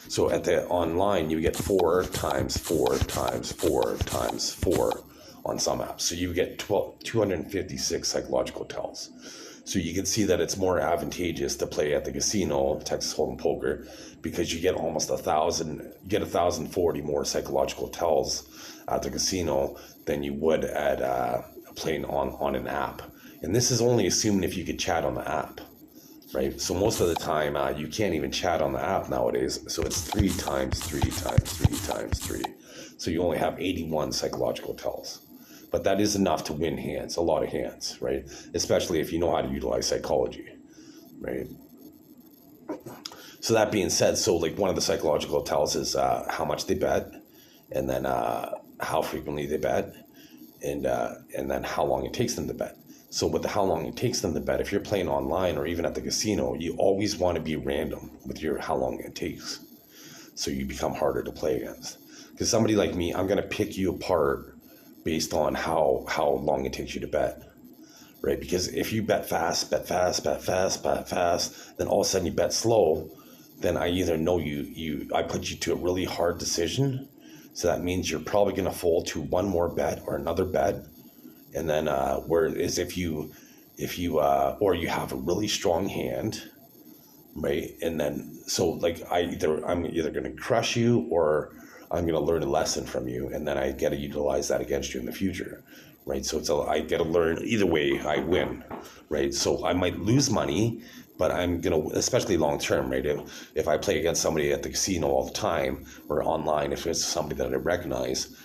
Speaker 1: So at the online, you get 4 times 4 times 4 times 4 on some apps. So you get 256 psychological tells. So you can see that it's more advantageous to play at the casino, Texas Hold'em poker, because you get almost 1,040 more psychological tells at the casino than you would at playing on an app. And this is only assuming if you could chat on the app, right? So most of the time, you can't even chat on the app nowadays. So it's 3 times 3 times 3 times 3. So you only have 81 psychological tells. But that is enough to win hands, a lot of hands, right? Especially if you know how to utilize psychology, right? So that being said, so like one of the psychological tells is how much they bet, and then how frequently they bet, and then how long it takes them to bet. So with the how long it takes them to bet, if you're playing online or even at the casino, you always want to be random with your how long it takes. So you become harder to play against. Because somebody like me, I'm going to pick you apart based on how long it takes you to bet, right? Because if you bet fast, then all of a sudden you bet slow, then I either know I put you to a really hard decision. So that means you're probably going to fold to one more bet or another bet. And then whereas if you or you have a really strong hand, right? And then so like I'm either going to crush you or I'm going to learn a lesson from you, and then I get to utilize that against you in the future, right? So I get to learn either way. I win, right? So I might lose money, but I'm going to, especially long term, right? If I play against somebody at the casino all the time or online, if it's somebody that I recognize,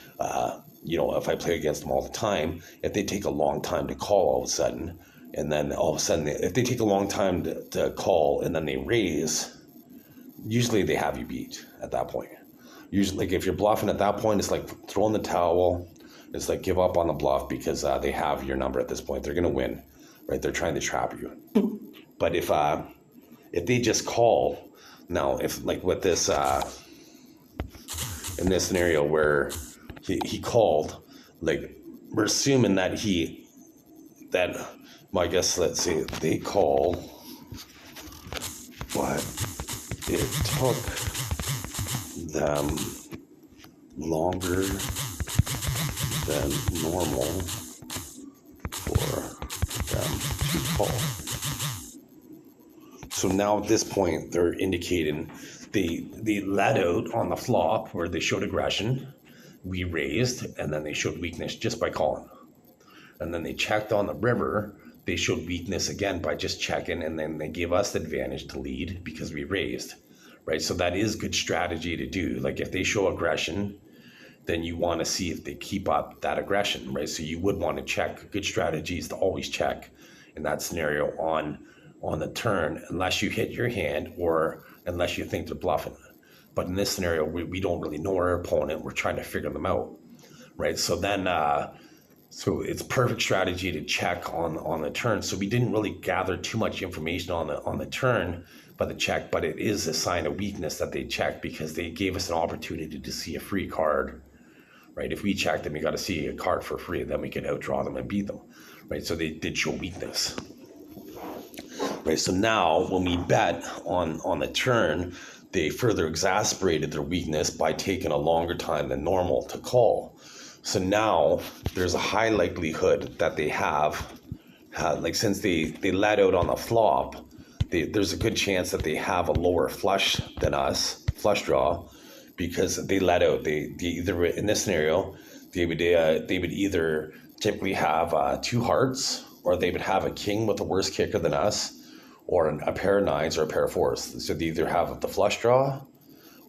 Speaker 1: if I play against them all the time, if they take a long time to call all of a sudden, and then all of a sudden, if they take a long time to call and then they raise, usually they have you beat at that point. Usually, like if you're bluffing at that point, it's like throw in the towel. It's like give up on the bluff because they have your number at this point. They're going to win, right? They're trying to trap you. But if they just call, now if like with this, in this scenario where he called, like we're assuming that I guess let's say they call, but it took them longer than normal for them to call. So now at this point, they're indicating they let out on the flop where they showed aggression, we raised, and then they showed weakness just by calling. And then they checked on the river, they showed weakness again by just checking, and then they gave us the advantage to lead because we raised, right? So that is good strategy to do. Like if they show aggression, then you want to see if they keep up that aggression, right? So you would want to check. Good strategy is to always check in that scenario on the turn, unless you hit your hand or unless you think they're bluffing. But in this scenario, we don't really know our opponent. We're trying to figure them out, right? So then, so it's perfect strategy to check on the turn. So we didn't really gather too much information on the turn by the check, but it is a sign of weakness that they checked because they gave us an opportunity to see a free card, right? If we checked them, we got to see a card for free, then we could outdraw them and beat them, right? So they did show weakness. Right, so now when we bet on the turn, they further exacerbated their weakness by taking a longer time than normal to call. So now there's a high likelihood that they have like since they let out on the flop, there's a good chance that they have a lower flush than us, flush draw, because they let out. They either in this scenario they would either typically have two hearts, or they would have a king with a worse kicker than us, or a pair of nines or a pair of fours. So they either have the flush draw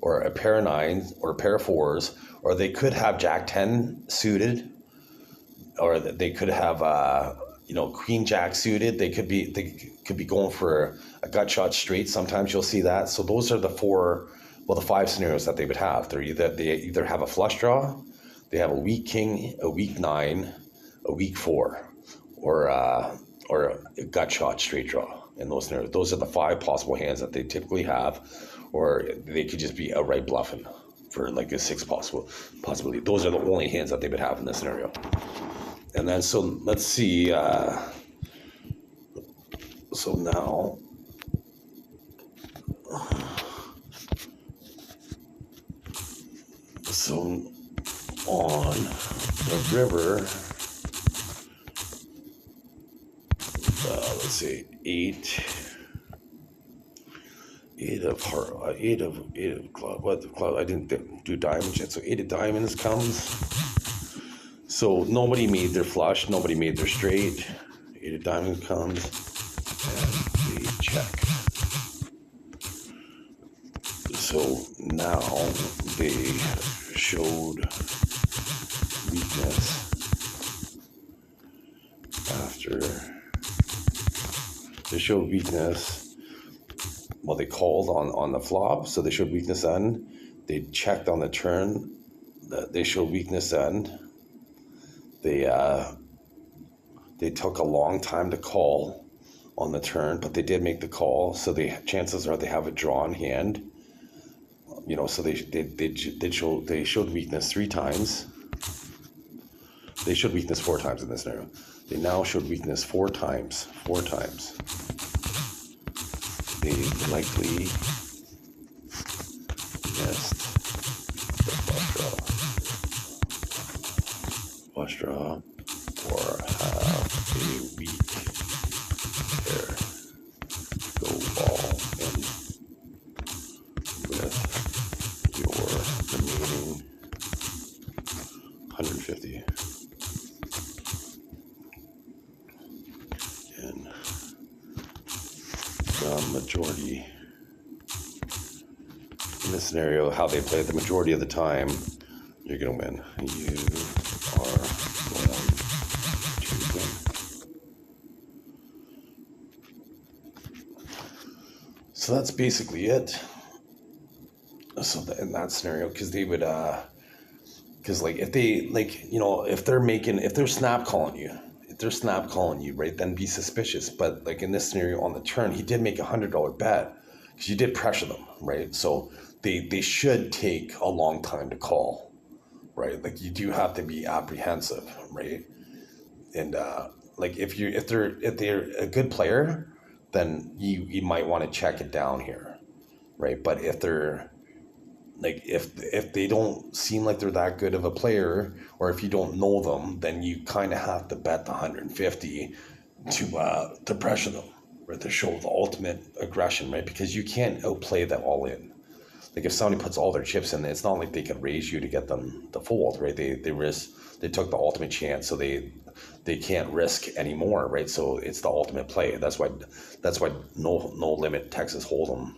Speaker 1: or a pair of nines or a pair of fours, or they could have Jack 10 suited, or they could have Queen Jack suited. They could be going for a gut shot straight. Sometimes you'll see that. So those are the five scenarios that they would have. They either have a flush draw, they have a weak king, a weak nine, a weak four, or a gut shot straight draw. In those scenarios, those are the five possible hands that they typically have, or they could just be outright bluffing for like a sixth possibility. Those are the only hands that they would have in this scenario. And then so let's see. So now, so on the river. Let's see, eight of club. What the club? I didn't do diamonds yet. So 8 of diamonds comes. So nobody made their flush. Nobody made their straight. 8 of diamonds comes, and they check. So now they showed weakness after. They showed weakness. Well, they called on the flop, so they showed weakness then. They checked on the turn. They showed weakness then. They took a long time to call on the turn, but they did make the call. So the chances are they have a drawn hand. So they showed weakness 3 times. They showed weakness 4 times in this scenario. They now showed weakness 4 times. 4 times. They likely missed the flush draw, or have a weak pair. Go all in with your remaining 150. And the majority in this scenario, how they play it, the majority of the time, you're going to win. You are going to win. So that's basically it. So in that scenario, because they would, because like if they if they're snap calling you, right, then be suspicious. But like in this scenario on the turn, he did make $100 bet because you did pressure them, right? So they should take a long time to call, right? Like you do have to be apprehensive, right? And like if they're a good player, then you might want to check it down here, right? But if they're like if they don't seem like they're that good of a player, or if you don't know them, then you kind of have to bet the 150 to pressure them, right? To show the ultimate aggression, right? Because you can't outplay them all in. Like if somebody puts all their chips in, it's not like they can raise you to get them to fold, right? They took the ultimate chance, so they can't risk anymore, right? So it's the ultimate play. That's why no limit Texas Hold'em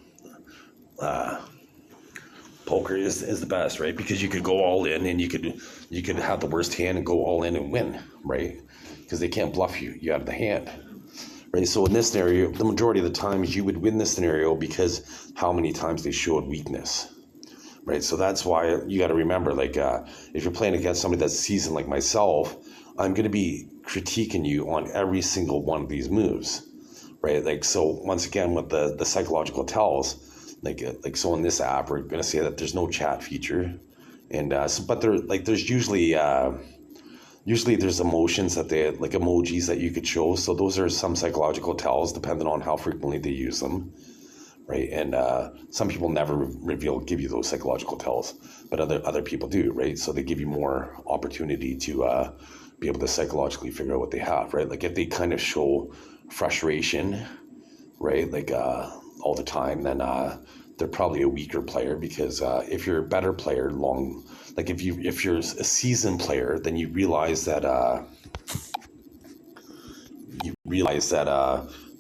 Speaker 1: poker is the best, right? Because you could go all in, and you could have the worst hand and go all in and win, right? Because they can't bluff you out of the hand, right? So in this scenario, the majority of the times you would win this scenario because how many times they showed weakness, right? So that's why you got to remember, like if you're playing against somebody that's seasoned like myself, I'm going to be critiquing you on every single one of these moves, right? Like, so once again, with the psychological tells, like so in this app, we're going to say that there's no chat feature, and but there's usually there's emotions that they, like emojis that you could show. So those are some psychological tells depending on how frequently they use them, right? And some people never give you those psychological tells, but other people do, right? So they give you more opportunity to be able to psychologically figure out what they have, right? Like if they kind of show frustration, right, like all the time, then they're probably a weaker player. Because if you're a better player, like if you're a seasoned player, then you realize that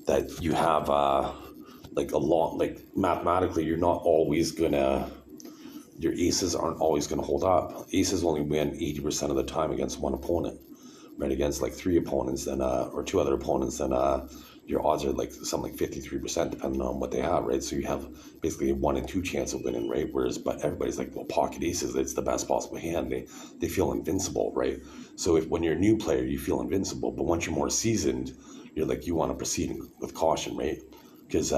Speaker 1: that you have like a lot, like mathematically, you're not always gonna, your aces aren't always gonna hold up. Aces only win 80% of the time against one opponent, right? Against like three opponents, then or two other opponents, then your odds are like something like 53% depending on what they have, right? So you have basically a 1 in 2 chance of winning, right? Whereas, but everybody's like, well, pocket aces, it's the best possible hand. They feel invincible, right? So when you're a new player, you feel invincible, but once you're more seasoned, you're like, you want to proceed with caution, right? Because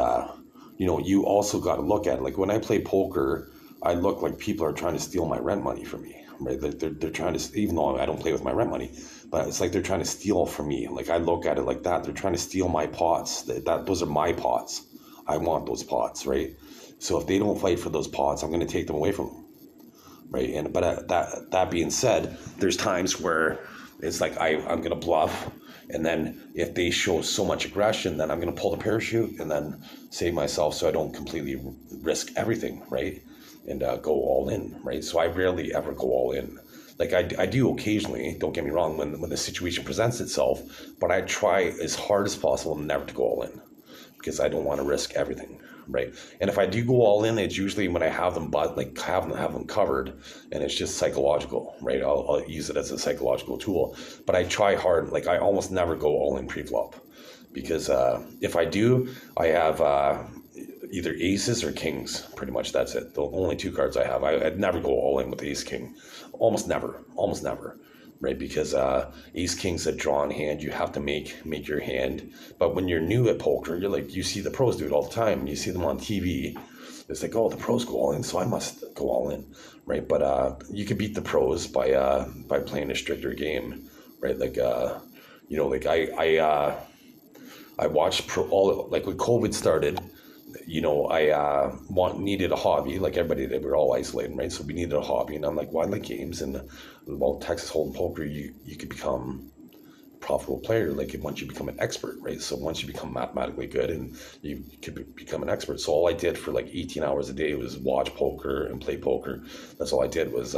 Speaker 1: you also got to look at it. Like when I play poker, I look like people are trying to steal my rent money from me, right? They're trying to, even though I don't play with my rent money, but it's like they're trying to steal from me. Like I look at it like that. They're trying to steal my pots. Those are my pots. I want those pots, right? So if they don't fight for those pots, I'm going to take them away from them, right? And but that being said, there's times where it's like I'm going to bluff, and then if they show so much aggression, then I'm going to pull the parachute and then save myself so I don't completely risk everything, right? And go all in, right? So I rarely ever go all in. Like I do occasionally, don't get me wrong, when the situation presents itself, but I try as hard as possible never to go all in, because I don't want to risk everything, right? And if I do go all in, it's usually when I have them, but like have them covered, and it's just psychological, right? I'll use it as a psychological tool, but I try hard. Like I almost never go all in pre-flop, because if I do, I have either aces or kings. Pretty much that's it. The only two cards I have. I'd never go all in with ace king. Almost never, right? Because ace king's a drawn hand. You have to make your hand. But when you're new at poker, you're like, you see the pros do it all the time. You see them on TV. It's like, oh, the pros go all in, so I must go all in, right? But you can beat the pros by playing a stricter game, right? Like like I watched like when COVID started. I needed a hobby, like everybody did. We were all isolated, right? So we needed a hobby, and I'm like, well, I like games, and Texas Hold'em poker, you could become a profitable player, like once you become an expert, right? So once you become mathematically good, and you could become an expert. So all I did for like 18 hours a day was watch poker and play poker. That's all I did was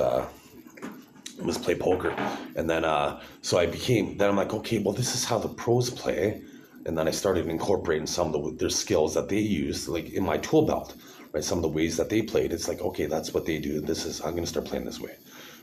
Speaker 1: play poker, and then so I'm like, okay, well, this is how the pros play. And then I started incorporating some of their skills that they use, like in my tool belt, right? Some of the ways that they played. It's like, okay, that's what they do. I'm going to start playing this way.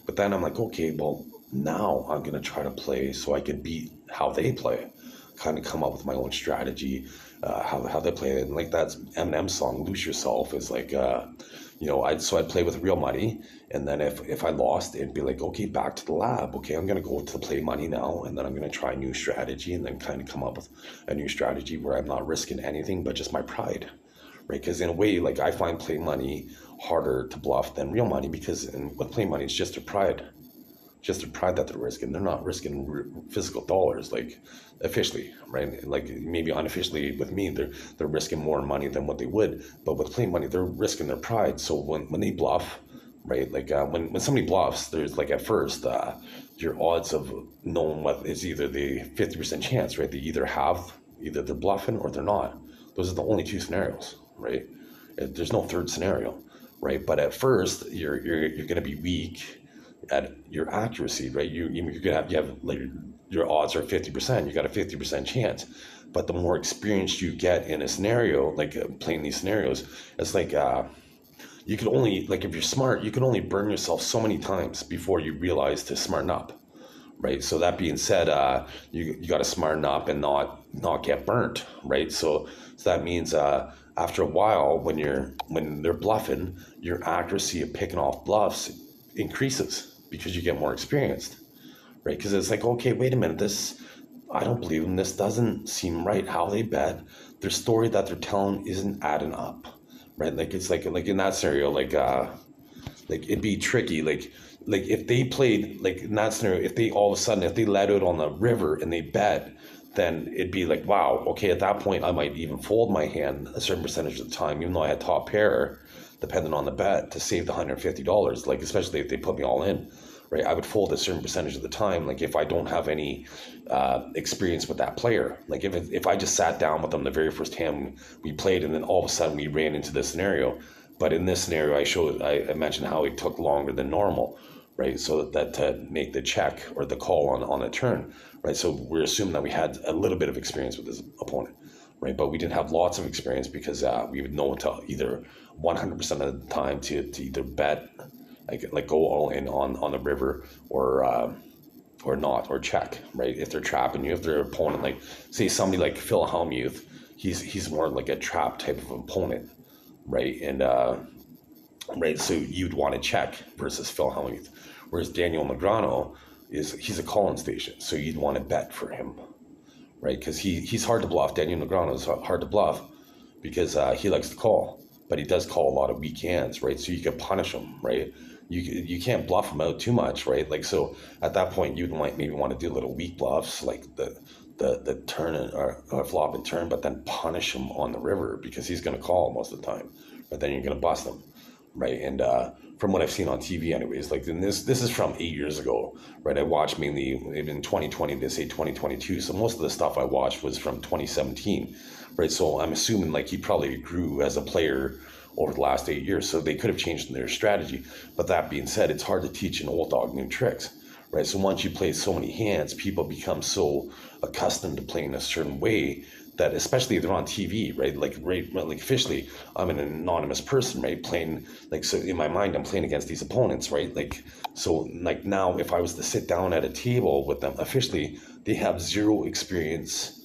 Speaker 1: But then I'm like, okay, well, now I'm going to try to play so I can beat how they play, kind of come up with my own strategy, how they play it. And like that Eminem song, Lose Yourself, is like, I'd play with real money. And then if I lost, it'd be like, okay, back to the lab. Okay, I'm going to go to play money now. And then I'm going to try a new strategy, and then kind of come up with a new strategy where I'm not risking anything but just my pride, right? Because in a way, like I find play money harder to bluff than real money, because with play money, it's just their pride. Just their pride that they're risking. They're not risking physical dollars, like officially, right? Like maybe unofficially with me, they're risking more money than what they would. But with play money, they're risking their pride. So when they bluff, right? Like when somebody bluffs, there's like at first your odds of knowing what is either the 50% chance, right? They either they're bluffing or they're not. Those are the only two scenarios, right? There's no third scenario, right? But at first, you're going to be weak at your accuracy, right? You're gonna have, you have like your odds are 50%. You got a 50% chance. But the more experience you get in a scenario, like playing these scenarios, it's like you can only, like, if you're smart, you can only burn yourself so many times before you realize to smarten up, right? So that being said, you got to smarten up and not get burnt, right? So that means after a while, when they're bluffing, your accuracy of picking off bluffs increases because you get more experienced, right? Because it's like, okay, wait a minute, this, I don't believe them. This doesn't seem right. How they bet, their story that they're telling isn't adding up, right? Like it's like in that scenario, like it'd be tricky, like if they played, like in that scenario, if they all of a sudden, if they let out on the river and they bet, then it'd be like, wow, okay, at that point I might even fold my hand a certain percentage of the time, even though I had top pair, depending on the bet, to save the $150. Like especially if they put me all in, right? I would fold a certain percentage of the time, like if I don't have any experience with that player. Like if I just sat down with them the very first hand we played, and then all of a sudden we ran into this scenario. But in this scenario, I mentioned how it took longer than normal, right? So that to make the check or the call on a turn, right? So we're assuming that we had a little bit of experience with this opponent, right? But we didn't have lots of experience because we would know to either 100% of the time to either bet, like go all in on the river, or not, or check, right? If they're trapping you, if their opponent, like say somebody like Phil Hellmuth, he's more like a trap type of opponent, right? And right, so you'd want to check versus Phil Hellmuth, whereas Daniel Negreanu he's a call-in station, so you'd want to bet for him, right? Because he's hard to bluff. Daniel Negreanu is hard to bluff because he likes to call, but he does call a lot of weak hands, right? So you can punish him, right? You can't bluff him out too much, right? Like, so at that point you'd maybe want to do little weak bluffs, like the turn or flop and turn, but then punish him on the river because he's going to call most of the time, but then you're going to bust him, right? And from what I've seen on TV, anyways, like, and this is from 8 years ago, right? I watched mainly in 2020. They say 2022, so most of the stuff I watched was from 2017, right? So I'm assuming like he probably grew as a player over the last 8 years, so they could have changed their strategy. But that being said, it's hard to teach an old dog new tricks, right? So once you play so many hands, people become so accustomed to playing a certain way that, especially if they're on TV, right? Like officially, I'm an anonymous person, right? Playing, like, so in my mind, I'm playing against these opponents, right? Like, so like now, if I was to sit down at a table with them, officially, they have zero experience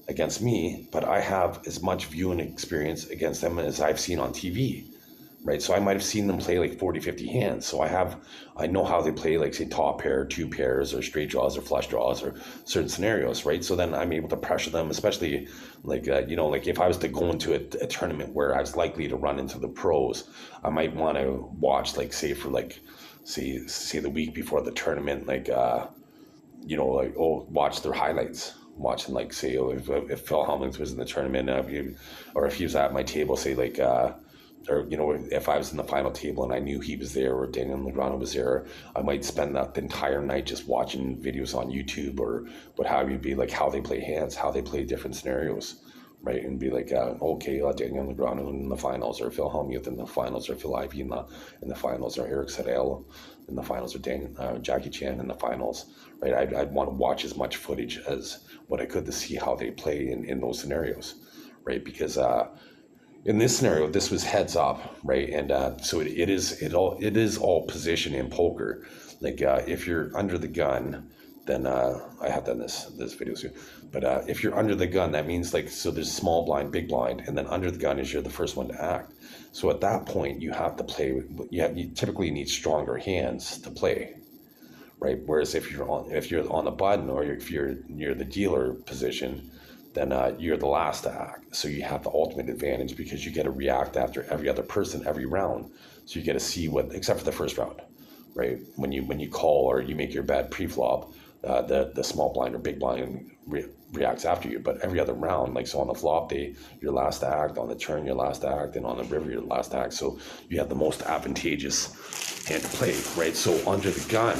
Speaker 1: against me, but I have as much viewing experience against them as I've seen on TV, right? So I might have seen them play like 40, 50 hands. So I know how they play, like say top pair, two pairs, or straight draws, or flush draws, or certain scenarios, right? So then I'm able to pressure them, especially like, like if I was to go into a tournament where I was likely to run into the pros, I might want to watch, like say for like, say the week before the tournament, like, watch their highlights, watching, like, say, if Phil Hellmuth was in the tournament, or if he was at my table, say, like, or, if I was in the final table and I knew he was there, or Daniel Negreanu was there, I might spend that entire night just watching videos on YouTube or what have you, be like how they play hands, how they play different scenarios, right? And be like, Daniel Negreanu in the finals, or Phil Hellmuth in the finals, or Phil Ivey in the finals, or Eric Sedel in the finals, or Jackie Chan in the finals, right? I'd want to watch as much footage as what I could to see how they play in those scenarios, right? Because in this scenario, this was heads up, right? And so it is all position in poker. Like if you're under the gun, then I have done this video too. But if you're under the gun, that means, like, so there's small blind, big blind, and then under the gun is you're the first one to act. So at that point, you have to play. You typically need stronger hands to play, right? Whereas if you're on the button, or if you're near the dealer position, then you're the last to act. So you have the ultimate advantage because you get to react after every other person every round. So you get to see except for the first round, right? When you call or you make your bet pre-flop, the small blind or big blind reacts after you. But every other round, like, so on the flop day, your last act, on the turn, your last act, and on the river, your last act. So you have the most advantageous hand to play, right? So under the gun,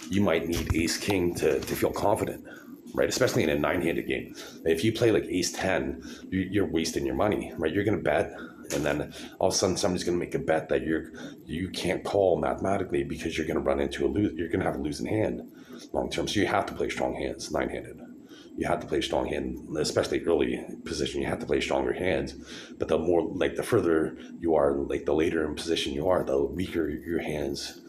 Speaker 1: you might need ace king to feel confident, right? Especially in a 9-handed game. If you play like ace 10, you're wasting your money, right? You're going to bet, and then all of a sudden somebody's going to make a bet that you can't call mathematically because you're going to run into you're going to have a losing hand long term. So you have to play strong hands, 9-handed. You have to play strong hand, especially early position. You have to play stronger hands. But the more, like the further you are, like the later in position you are, the weaker your hands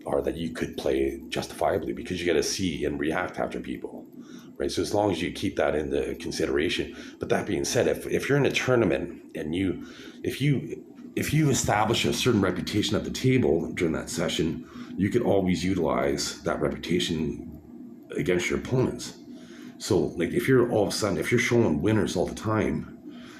Speaker 1: are that you could play justifiably, because you got to see and react after people, right? So as long as you keep that into consideration. But that being said, if you're in a tournament and if you establish a certain reputation at the table during that session, you can always utilize that reputation against your opponents. So like if you're showing winners all the time,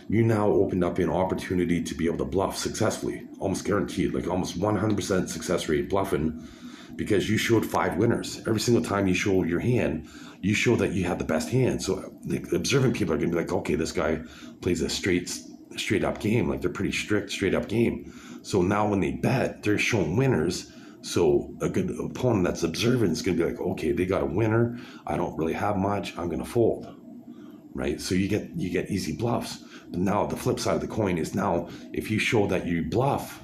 Speaker 1: you now opened up an opportunity to be able to bluff successfully, almost guaranteed, like almost 100% success rate bluffing, because you showed 5 winners. Every single time you show your hand, you show that you had the best hand. So like observing people are gonna be like, okay, this guy plays a straight up game, like they're pretty strict, straight up game. So now when they bet, they're showing winners. So a good opponent that's observant is going to be like, okay, they got a winner. I don't really have much. I'm going to fold, right? So you get easy bluffs. But now the flip side of the coin is, now if you show that you bluff,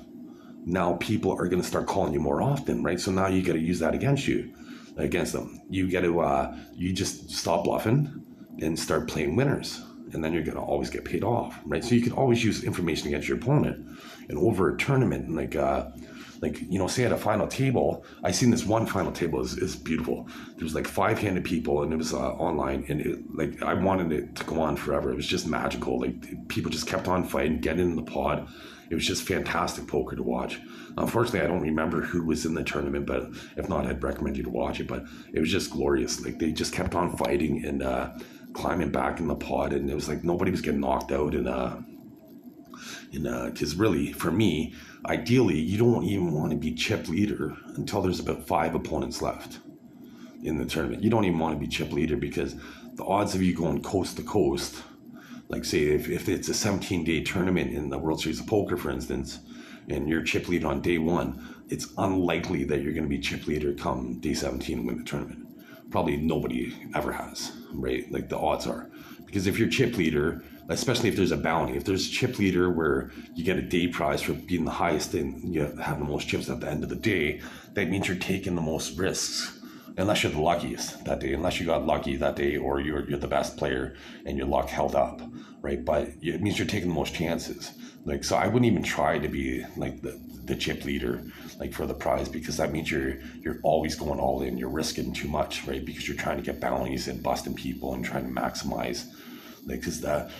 Speaker 1: now people are going to start calling you more often, right? So now you got to use that against them. You got to you just stop bluffing and start playing winners, and then you're going to always get paid off, right? So you can always use information against your opponent. And over a tournament, like, you know, say at a final table, I seen this one final table is beautiful. There was like 5-handed people, and it was online, and I wanted it to go on forever. It was just magical. Like people just kept on fighting, getting in the pod. It was just fantastic poker to watch. Unfortunately, I don't remember who was in the tournament, but if not, I'd recommend you to watch it. But it was just glorious. Like they just kept on fighting and climbing back in the pod, and it was like nobody was getting knocked out. Because really, for me, ideally, you don't even want to be chip leader until there's about 5 opponents left in the tournament. You don't even want to be chip leader, because the odds of you going coast to coast, like say if it's a 17-day tournament in the World Series of Poker, for instance, and you're chip leader on day 1, it's unlikely that you're going to be chip leader come day 17 and win the tournament. Probably nobody ever has, right? Like the odds are. Because if you're chip leader, especially if there's a bounty, if there's a chip leader where you get a day prize for being the highest and you have the most chips at the end of the day, that means you're taking the most risks, unless you're the luckiest that day, unless you got lucky that day, or you're the best player and your luck held up, right? But it means you're taking the most chances. Like, so I wouldn't even try to be like the chip leader, like for the prize, because that means you're always going all in. You're risking too much, right? Because you're trying to get bounties and busting people and trying to maximize, like, because the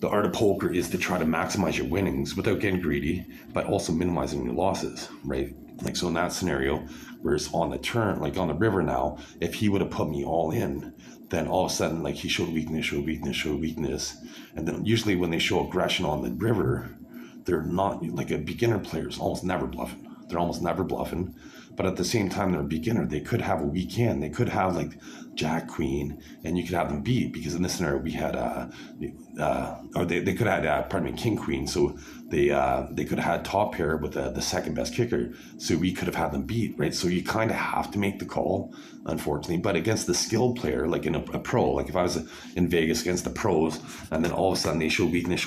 Speaker 1: art of poker is to try to maximize your winnings without getting greedy, but also minimizing your losses, right? Like, so in that scenario, whereas on the turn, like on the river now, if he would have put me all in, then all of a sudden, like, he showed weakness. And then usually when they show aggression on the river, they're not, like, a beginner player is almost never bluffing. They're almost never bluffing. But at the same time, they're a beginner. They could have a weak hand. They could have like Jack, Queen, and you could have them beat, because in this scenario we had or they could have had King, Queen. So they could have had top pair with the second best kicker. So we could have had them beat, right? So you kind of have to make the call, unfortunately. But against the skilled player, like in a pro, like if I was in Vegas against the pros, and then all of a sudden they show weakness,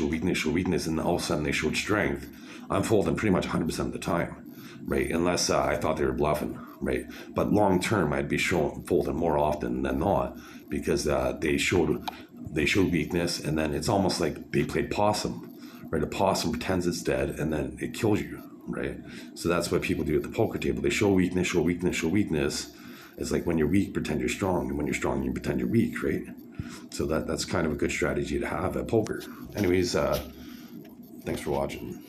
Speaker 1: and all of a sudden they showed strength, I'm folding pretty much 100% of the time. Right, unless I thought they were bluffing, right? But long term, I'd be folding more often than not, because they showed weakness, and then it's almost like they played possum, right? A possum pretends it's dead, and then it kills you, right? So that's what people do at the poker table. They show weakness. It's like when you're weak, pretend you're strong, and when you're strong, you pretend you're weak, right? So that's kind of a good strategy to have at poker. Anyways, thanks for watching.